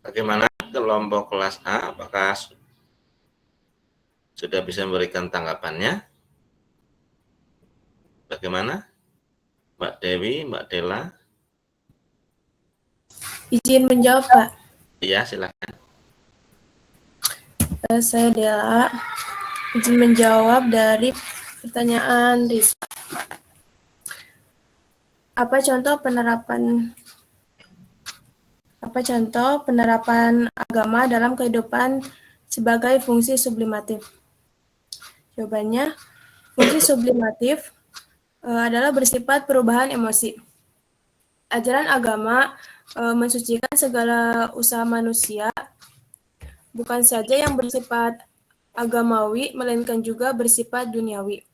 Bagaimana kelompok kelas A? Apakah sudah bisa memberikan tanggapannya? Bagaimana? Mbak Dewi, Mbak Dela? Izin menjawab, Pak. Iya, silakan. Saya Dela. Izin menjawab dari pertanyaan Rizka. Apa contoh penerapan agama dalam kehidupan sebagai fungsi sublimatif? Jawabannya, fungsi sublimatif adalah bersifat perubahan emosi. Ajaran agama mensucikan segala usaha manusia, bukan saja yang bersifat agamawi, melainkan juga bersifat duniawi.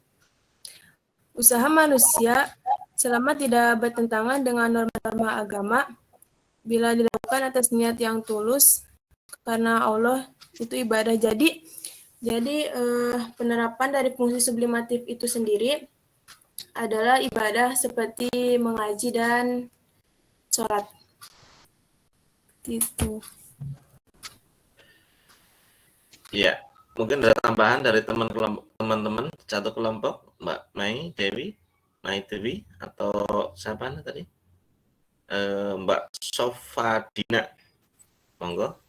Usaha manusia selama tidak bertentangan dengan norma-norma agama, bila dilakukan atas niat yang tulus, karena Allah itu ibadah. Jadi penerapan dari fungsi sublimatif itu sendiri adalah ibadah seperti mengaji dan sholat. Itu. Iya, mungkin ada tambahan dari teman-teman satu kelompok, Mbak Mai Dewi, atau siapa tadi? Mbak Sofadina, monggo.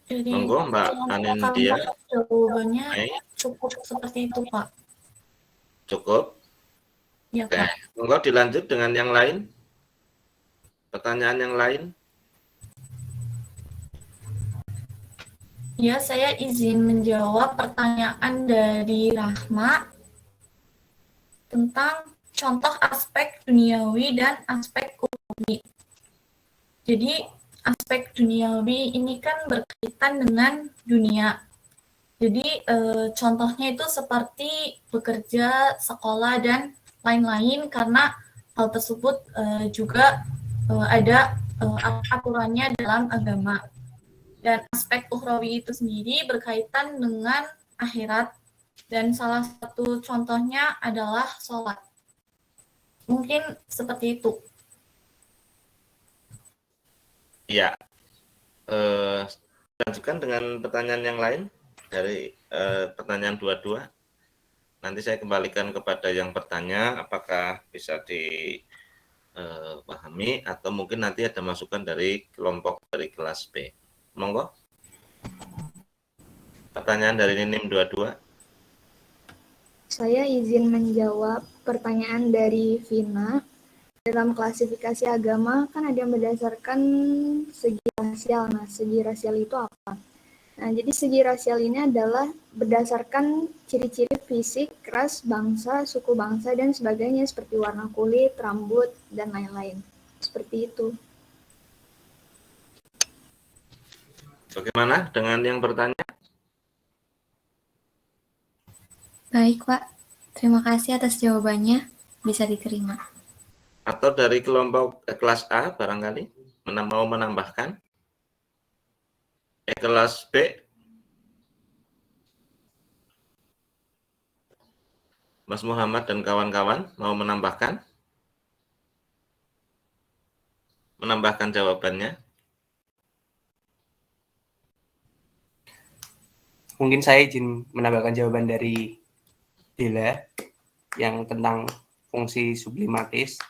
Jadi Monggo Mbak Anindya. Jawabannya cukup seperti itu, Pak. Cukup? Ya, Oke. Pak. Monggo dilanjut dengan yang lain. Pertanyaan yang lain. Ya, saya izin menjawab pertanyaan dari Rahma tentang contoh aspek duniawi dan aspek ukhrawi. Jadi, aspek duniawi ini kan berkaitan dengan dunia. Jadi, contohnya itu seperti bekerja, sekolah, dan lain-lain, karena hal tersebut juga ada aturannya dalam agama. Dan aspek ukhrawi itu sendiri berkaitan dengan akhirat, dan salah satu contohnya adalah sholat. Mungkin seperti itu. Iya. Lanjutkan dengan pertanyaan yang lain dari pertanyaan 22. Nanti saya kembalikan kepada yang bertanya, apakah bisa dipahami atau mungkin nanti ada masukan dari kelompok dari kelas B. Monggo. Pertanyaan dari NIM 22. Saya izin menjawab pertanyaan dari Vina. Dalam klasifikasi agama kan ada yang berdasarkan segi rasial. Nah, segi rasial itu apa? Nah, jadi segi rasial ini adalah berdasarkan ciri-ciri fisik, ras, bangsa, suku bangsa, dan sebagainya seperti warna kulit, rambut, dan lain-lain. Seperti itu. Bagaimana dengan yang bertanya? Baik, Pak. Terima kasih atas jawabannya. Bisa diterima. Atau dari kelompok kelas A barangkali mau menambahkan? Kelas B? Mas Muhammad dan kawan-kawan mau menambahkan? Menambahkan jawabannya? Mungkin saya izin menambahkan jawaban dari Dela yang tentang fungsi sublimatif.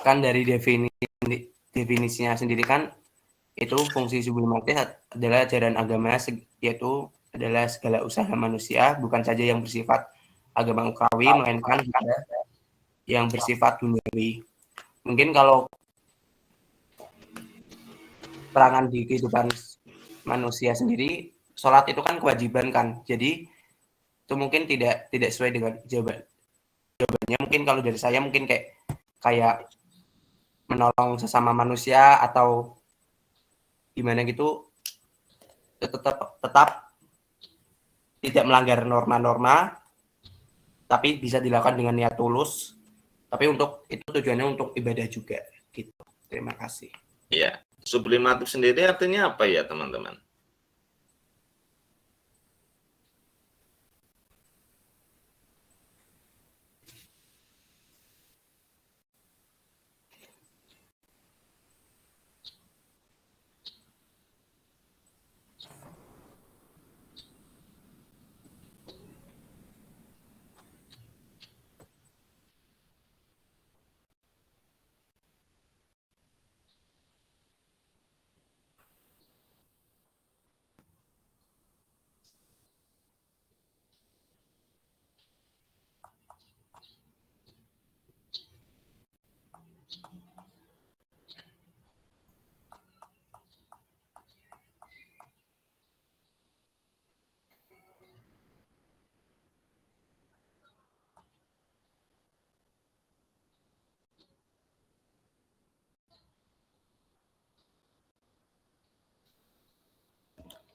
Kan dari definisinya sendiri kan itu fungsi sublimatif adalah ajaran agama, yaitu adalah segala usaha manusia, bukan saja yang bersifat agama ukhrawi, melainkan juga yang bersifat duniawi. Mungkin kalau peranan di kehidupan manusia sendiri, sholat itu kan kewajiban kan, jadi itu mungkin tidak sesuai dengan jawabannya. Mungkin kalau dari saya mungkin kayak menolong sesama manusia atau gimana gitu, tetap tidak melanggar norma-norma, tapi bisa dilakukan dengan niat tulus Tapi untuk itu tujuannya untuk ibadah juga gitu. Terima kasih. Ya, sublimatif sendiri artinya apa ya teman-teman?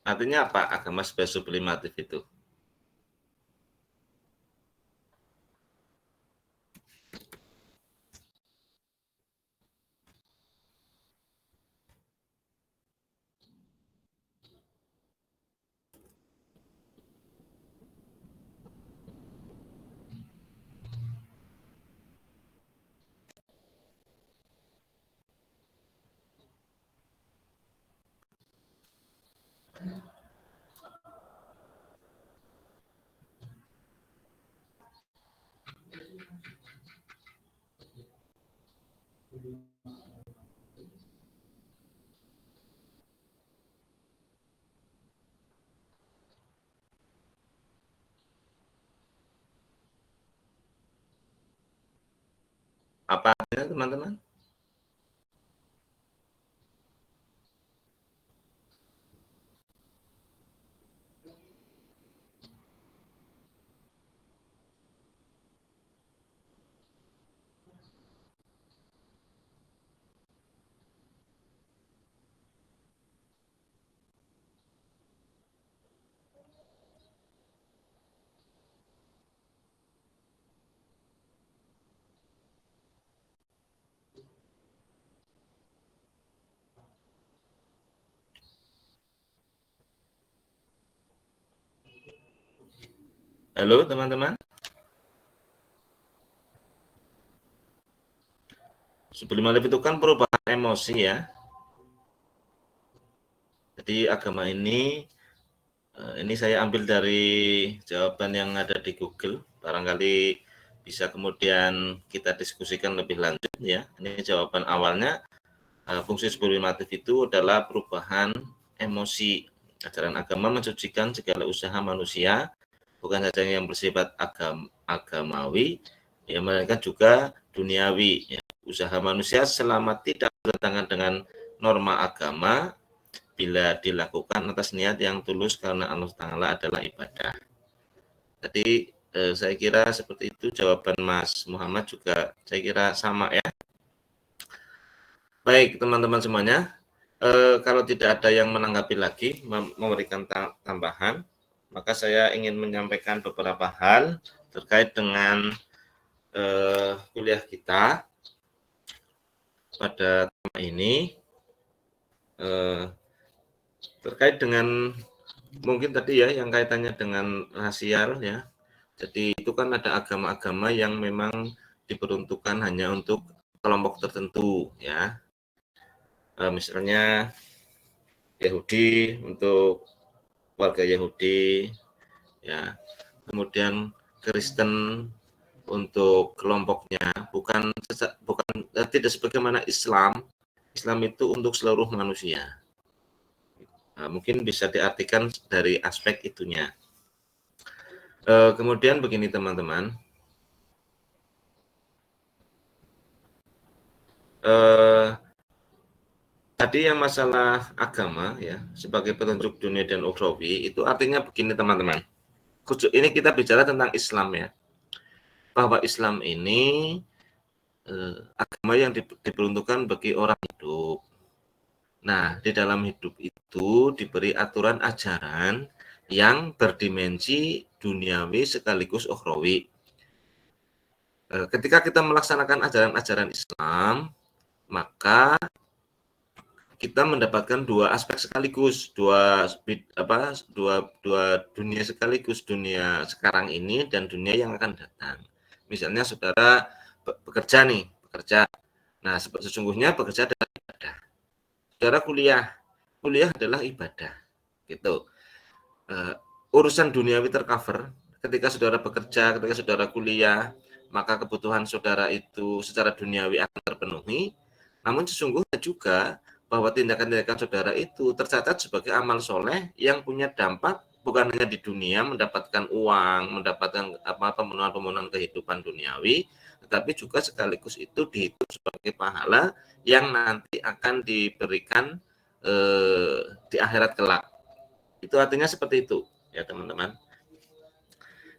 Artinya apa agama sebagai sublimatif itu? Apa artinya teman-teman? Halo teman-teman. Sublimatif itu kan perubahan emosi ya. Jadi agama ini saya ambil dari jawaban yang ada di Google. Barangkali bisa kemudian kita diskusikan lebih lanjut ya. Ini jawaban awalnya. Fungsi sublimatif itu adalah perubahan emosi. Ajaran agama mensucikan segala usaha manusia, bukan saja yang bersifat agamawi, ya, melainkan juga duniawi. Ya. Usaha manusia selama tidak bertentangan dengan norma agama, bila dilakukan atas niat yang tulus karena Allah Ta'ala adalah ibadah. Jadi saya kira seperti itu jawaban Mas Muhammad juga saya kira sama ya. Baik teman-teman semuanya, kalau tidak ada yang menanggapi lagi, memberikan tambahan, maka saya ingin menyampaikan beberapa hal terkait dengan kuliah kita pada tema ini. Terkait dengan mungkin tadi ya yang kaitannya dengan rasial ya. Jadi itu kan ada agama-agama yang memang diperuntukkan hanya untuk kelompok tertentu ya. Misalnya Yahudi untuk warga Yahudi ya. Kemudian Kristen untuk kelompoknya, bukan tidak sebagaimana Islam. Islam itu untuk seluruh manusia. Mungkin bisa diartikan dari aspek itunya. Kemudian begini teman-teman, tadi yang masalah agama ya sebagai petunjuk dunia dan ukhrawi itu artinya begini teman-teman. Ini kita bicara tentang Islam ya, bahwa Islam ini agama yang diperuntukkan bagi orang hidup. Nah, di dalam hidup itu diberi aturan ajaran yang berdimensi duniawi sekaligus ukhrawi. Ketika kita melaksanakan ajaran-ajaran Islam, maka kita mendapatkan dua aspek sekaligus, dua dunia sekaligus, dunia sekarang ini dan dunia yang akan datang. Misalnya saudara bekerja. Nah, sesungguhnya bekerja adalah ibadah. Saudara kuliah adalah ibadah. Gitu. Urusan duniawi tercover ketika saudara bekerja, ketika saudara kuliah, maka kebutuhan saudara itu secara duniawi akan terpenuhi. Namun sesungguhnya juga bahwa tindakan-tindakan saudara itu tercatat sebagai amal soleh yang punya dampak bukan hanya di dunia mendapatkan uang, mendapatkan pemenuhan kehidupan duniawi, tetapi juga sekaligus itu dihitung sebagai pahala yang nanti akan diberikan di akhirat kelak. Itu artinya seperti itu, ya teman-teman.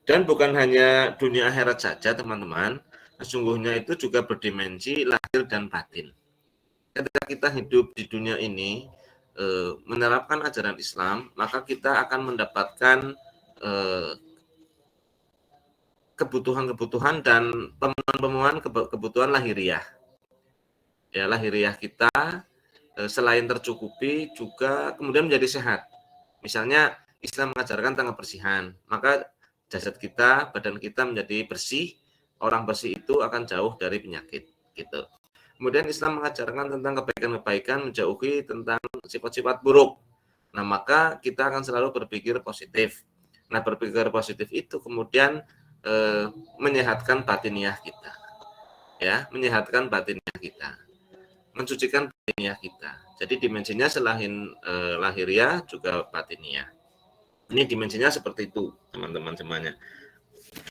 Dan bukan hanya dunia akhirat saja, teman-teman. Sesungguhnya itu juga berdimensi lahir dan batin. Ketika kita hidup di dunia ini, menerapkan ajaran Islam, maka kita akan mendapatkan kebutuhan-kebutuhan dan pemenuhan kebutuhan lahiriah. Ya, lahiriah kita selain tercukupi juga kemudian menjadi sehat. Misalnya Islam mengajarkan tentang kebersihan, maka jasad kita, badan kita menjadi bersih. Orang bersih itu akan jauh dari penyakit, gitu. Kemudian Islam mengajarkan tentang kebaikan-kebaikan, menjauhi tentang sifat-sifat buruk. Nah, maka kita akan selalu berpikir positif. Nah, berpikir positif itu kemudian menyehatkan batiniah kita. Ya, menyehatkan batiniah kita. Mensucikan batiniah kita. Jadi dimensinya selain lahiriah juga batiniah. Ini dimensinya seperti itu, teman-teman semuanya.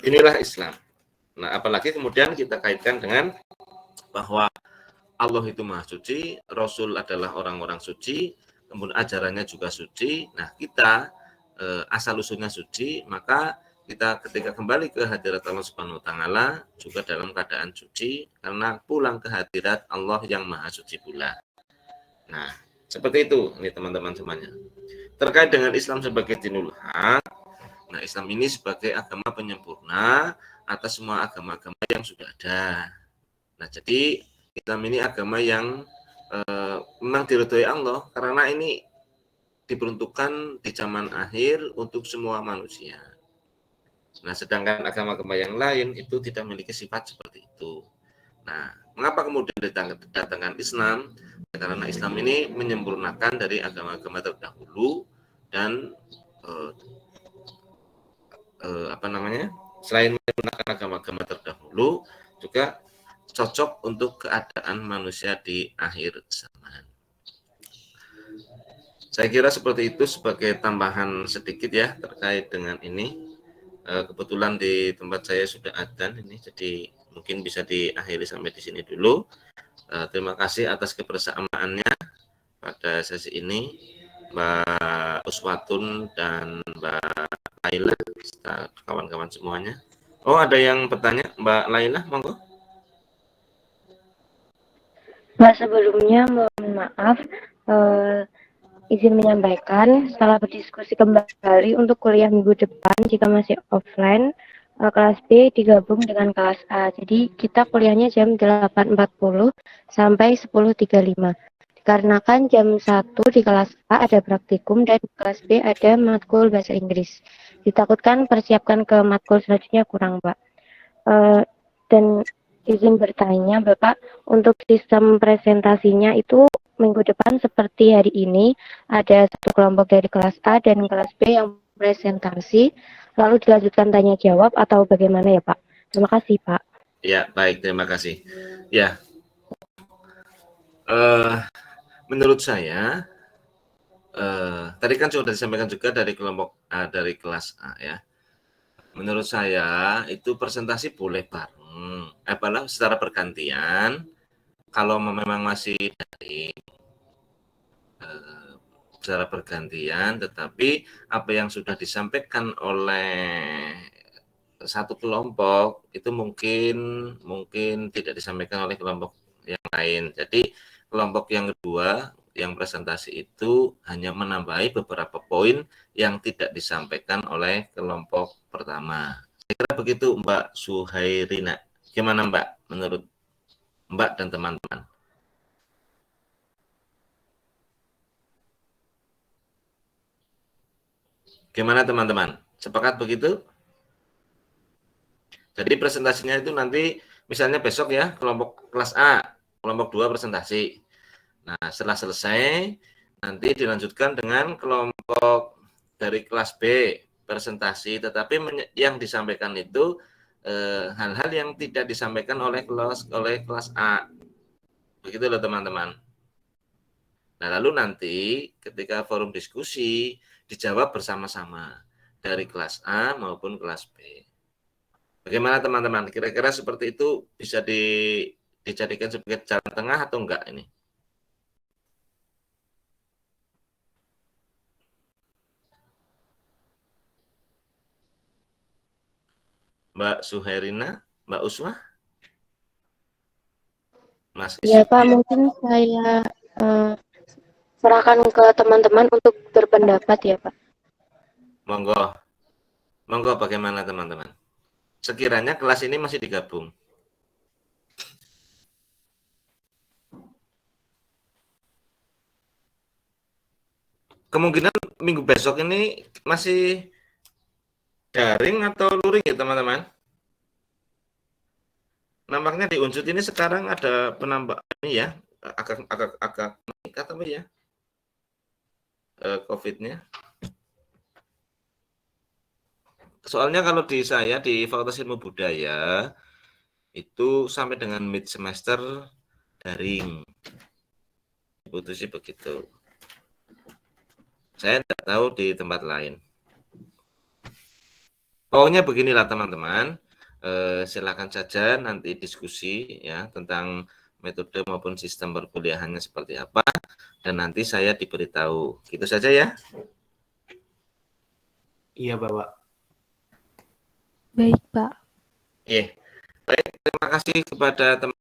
Inilah Islam. Nah, apalagi kemudian kita kaitkan dengan bahwa Allah itu maha suci, Rasul adalah orang-orang suci, kemudian ajarannya juga suci. Nah, kita asal-usulnya suci, maka kita ketika kembali ke hadirat Allah Subhanahu wa taala juga dalam keadaan suci karena pulang ke hadirat Allah yang maha suci pula. Nah, seperti itu ini teman-teman semuanya. Terkait dengan Islam sebagai dinul haq, nah Islam ini sebagai agama penyempurna atas semua agama-agama yang sudah ada. Nah, jadi Islam ini agama yang memang diridhoi Allah karena ini diperuntukkan di zaman akhir untuk semua manusia. Nah, sedangkan agama-agama yang lain itu tidak memiliki sifat seperti itu. Nah, mengapa kemudian didatangkan Islam? Karena Islam ini menyempurnakan dari agama-agama terdahulu dan selain menyempurnakan agama-agama terdahulu juga cocok untuk keadaan manusia di akhir zaman. Saya kira seperti itu sebagai tambahan sedikit ya terkait dengan ini. Kebetulan di tempat saya sudah adzan ini, jadi mungkin bisa diakhiri sampai di sini dulu. Terima kasih atas kebersamaannya pada sesi ini, Mbak Uswatun dan Mbak Laila, kawan-kawan semuanya. Oh, ada yang bertanya, Mbak Laila, monggo. Mbak, sebelumnya mohon maaf, izin menyampaikan setelah berdiskusi kembali untuk kuliah minggu depan jika masih offline, kelas B digabung dengan kelas A. Jadi kita kuliahnya jam 8.40 sampai 10.35. Dikarenakan jam 1 di kelas A ada praktikum dan di kelas B ada matkul bahasa Inggris. Ditakutkan persiapkan ke matkul selanjutnya kurang, Pak. Dan izin bertanya, Bapak, untuk sistem presentasinya itu minggu depan seperti hari ini, ada satu kelompok dari kelas A dan kelas B yang presentasi, lalu dilanjutkan tanya jawab atau bagaimana ya Pak? Terima kasih Pak. Ya, baik, terima kasih. Ya, menurut saya, tadi kan sudah disampaikan juga dari kelompok A, dari kelas A ya. Menurut saya itu presentasi boleh bareng, secara bergantian. Kalau memang masih daring secara bergantian, tetapi apa yang sudah disampaikan oleh satu kelompok itu mungkin tidak disampaikan oleh kelompok yang lain. Jadi kelompok yang kedua yang presentasi itu hanya menambahi beberapa poin yang tidak disampaikan oleh kelompok pertama. Saya kira begitu Mbak Suhairina. Gimana Mbak, menurut Mbak dan teman-teman? Gimana teman-teman? Sepakat begitu? Jadi presentasinya itu nanti misalnya besok ya, kelompok kelas A, kelompok 2 presentasi. Nah, setelah selesai nanti dilanjutkan dengan kelompok dari kelas B presentasi, tetapi yang disampaikan itu hal-hal yang tidak disampaikan oleh kelas A. Begitu loh teman-teman. Nah, lalu nanti ketika forum diskusi dijawab bersama-sama dari kelas A maupun kelas B. Bagaimana teman-teman? Kira-kira seperti itu bisa dijadikan sebagai jalan tengah atau enggak ini? Mbak Suherina, Mbak Uswah? Mas Ya Pak, mungkin saya serahkan ke teman-teman untuk berpendapat ya Pak. Monggo. Monggo bagaimana teman-teman? Sekiranya kelas ini masih digabung. Kemungkinan minggu besok ini masih daring atau luring ya teman-teman? Nampaknya di Unsut ini sekarang ada penambahan ini ya, agak meningkat apa ya COVID-nya. Soalnya kalau di saya di Fakultas Ilmu Budaya itu sampai dengan mid semester daring. Putusi begitu. Saya tidak tahu di tempat lain. Pokoknya beginilah teman-teman. Silakan saja nanti diskusi ya tentang metode maupun sistem perkuliahannya seperti apa, dan nanti saya diberitahu. Gitu saja ya. Iya Bapak. Baik Pak. Baik, terima kasih kepada teman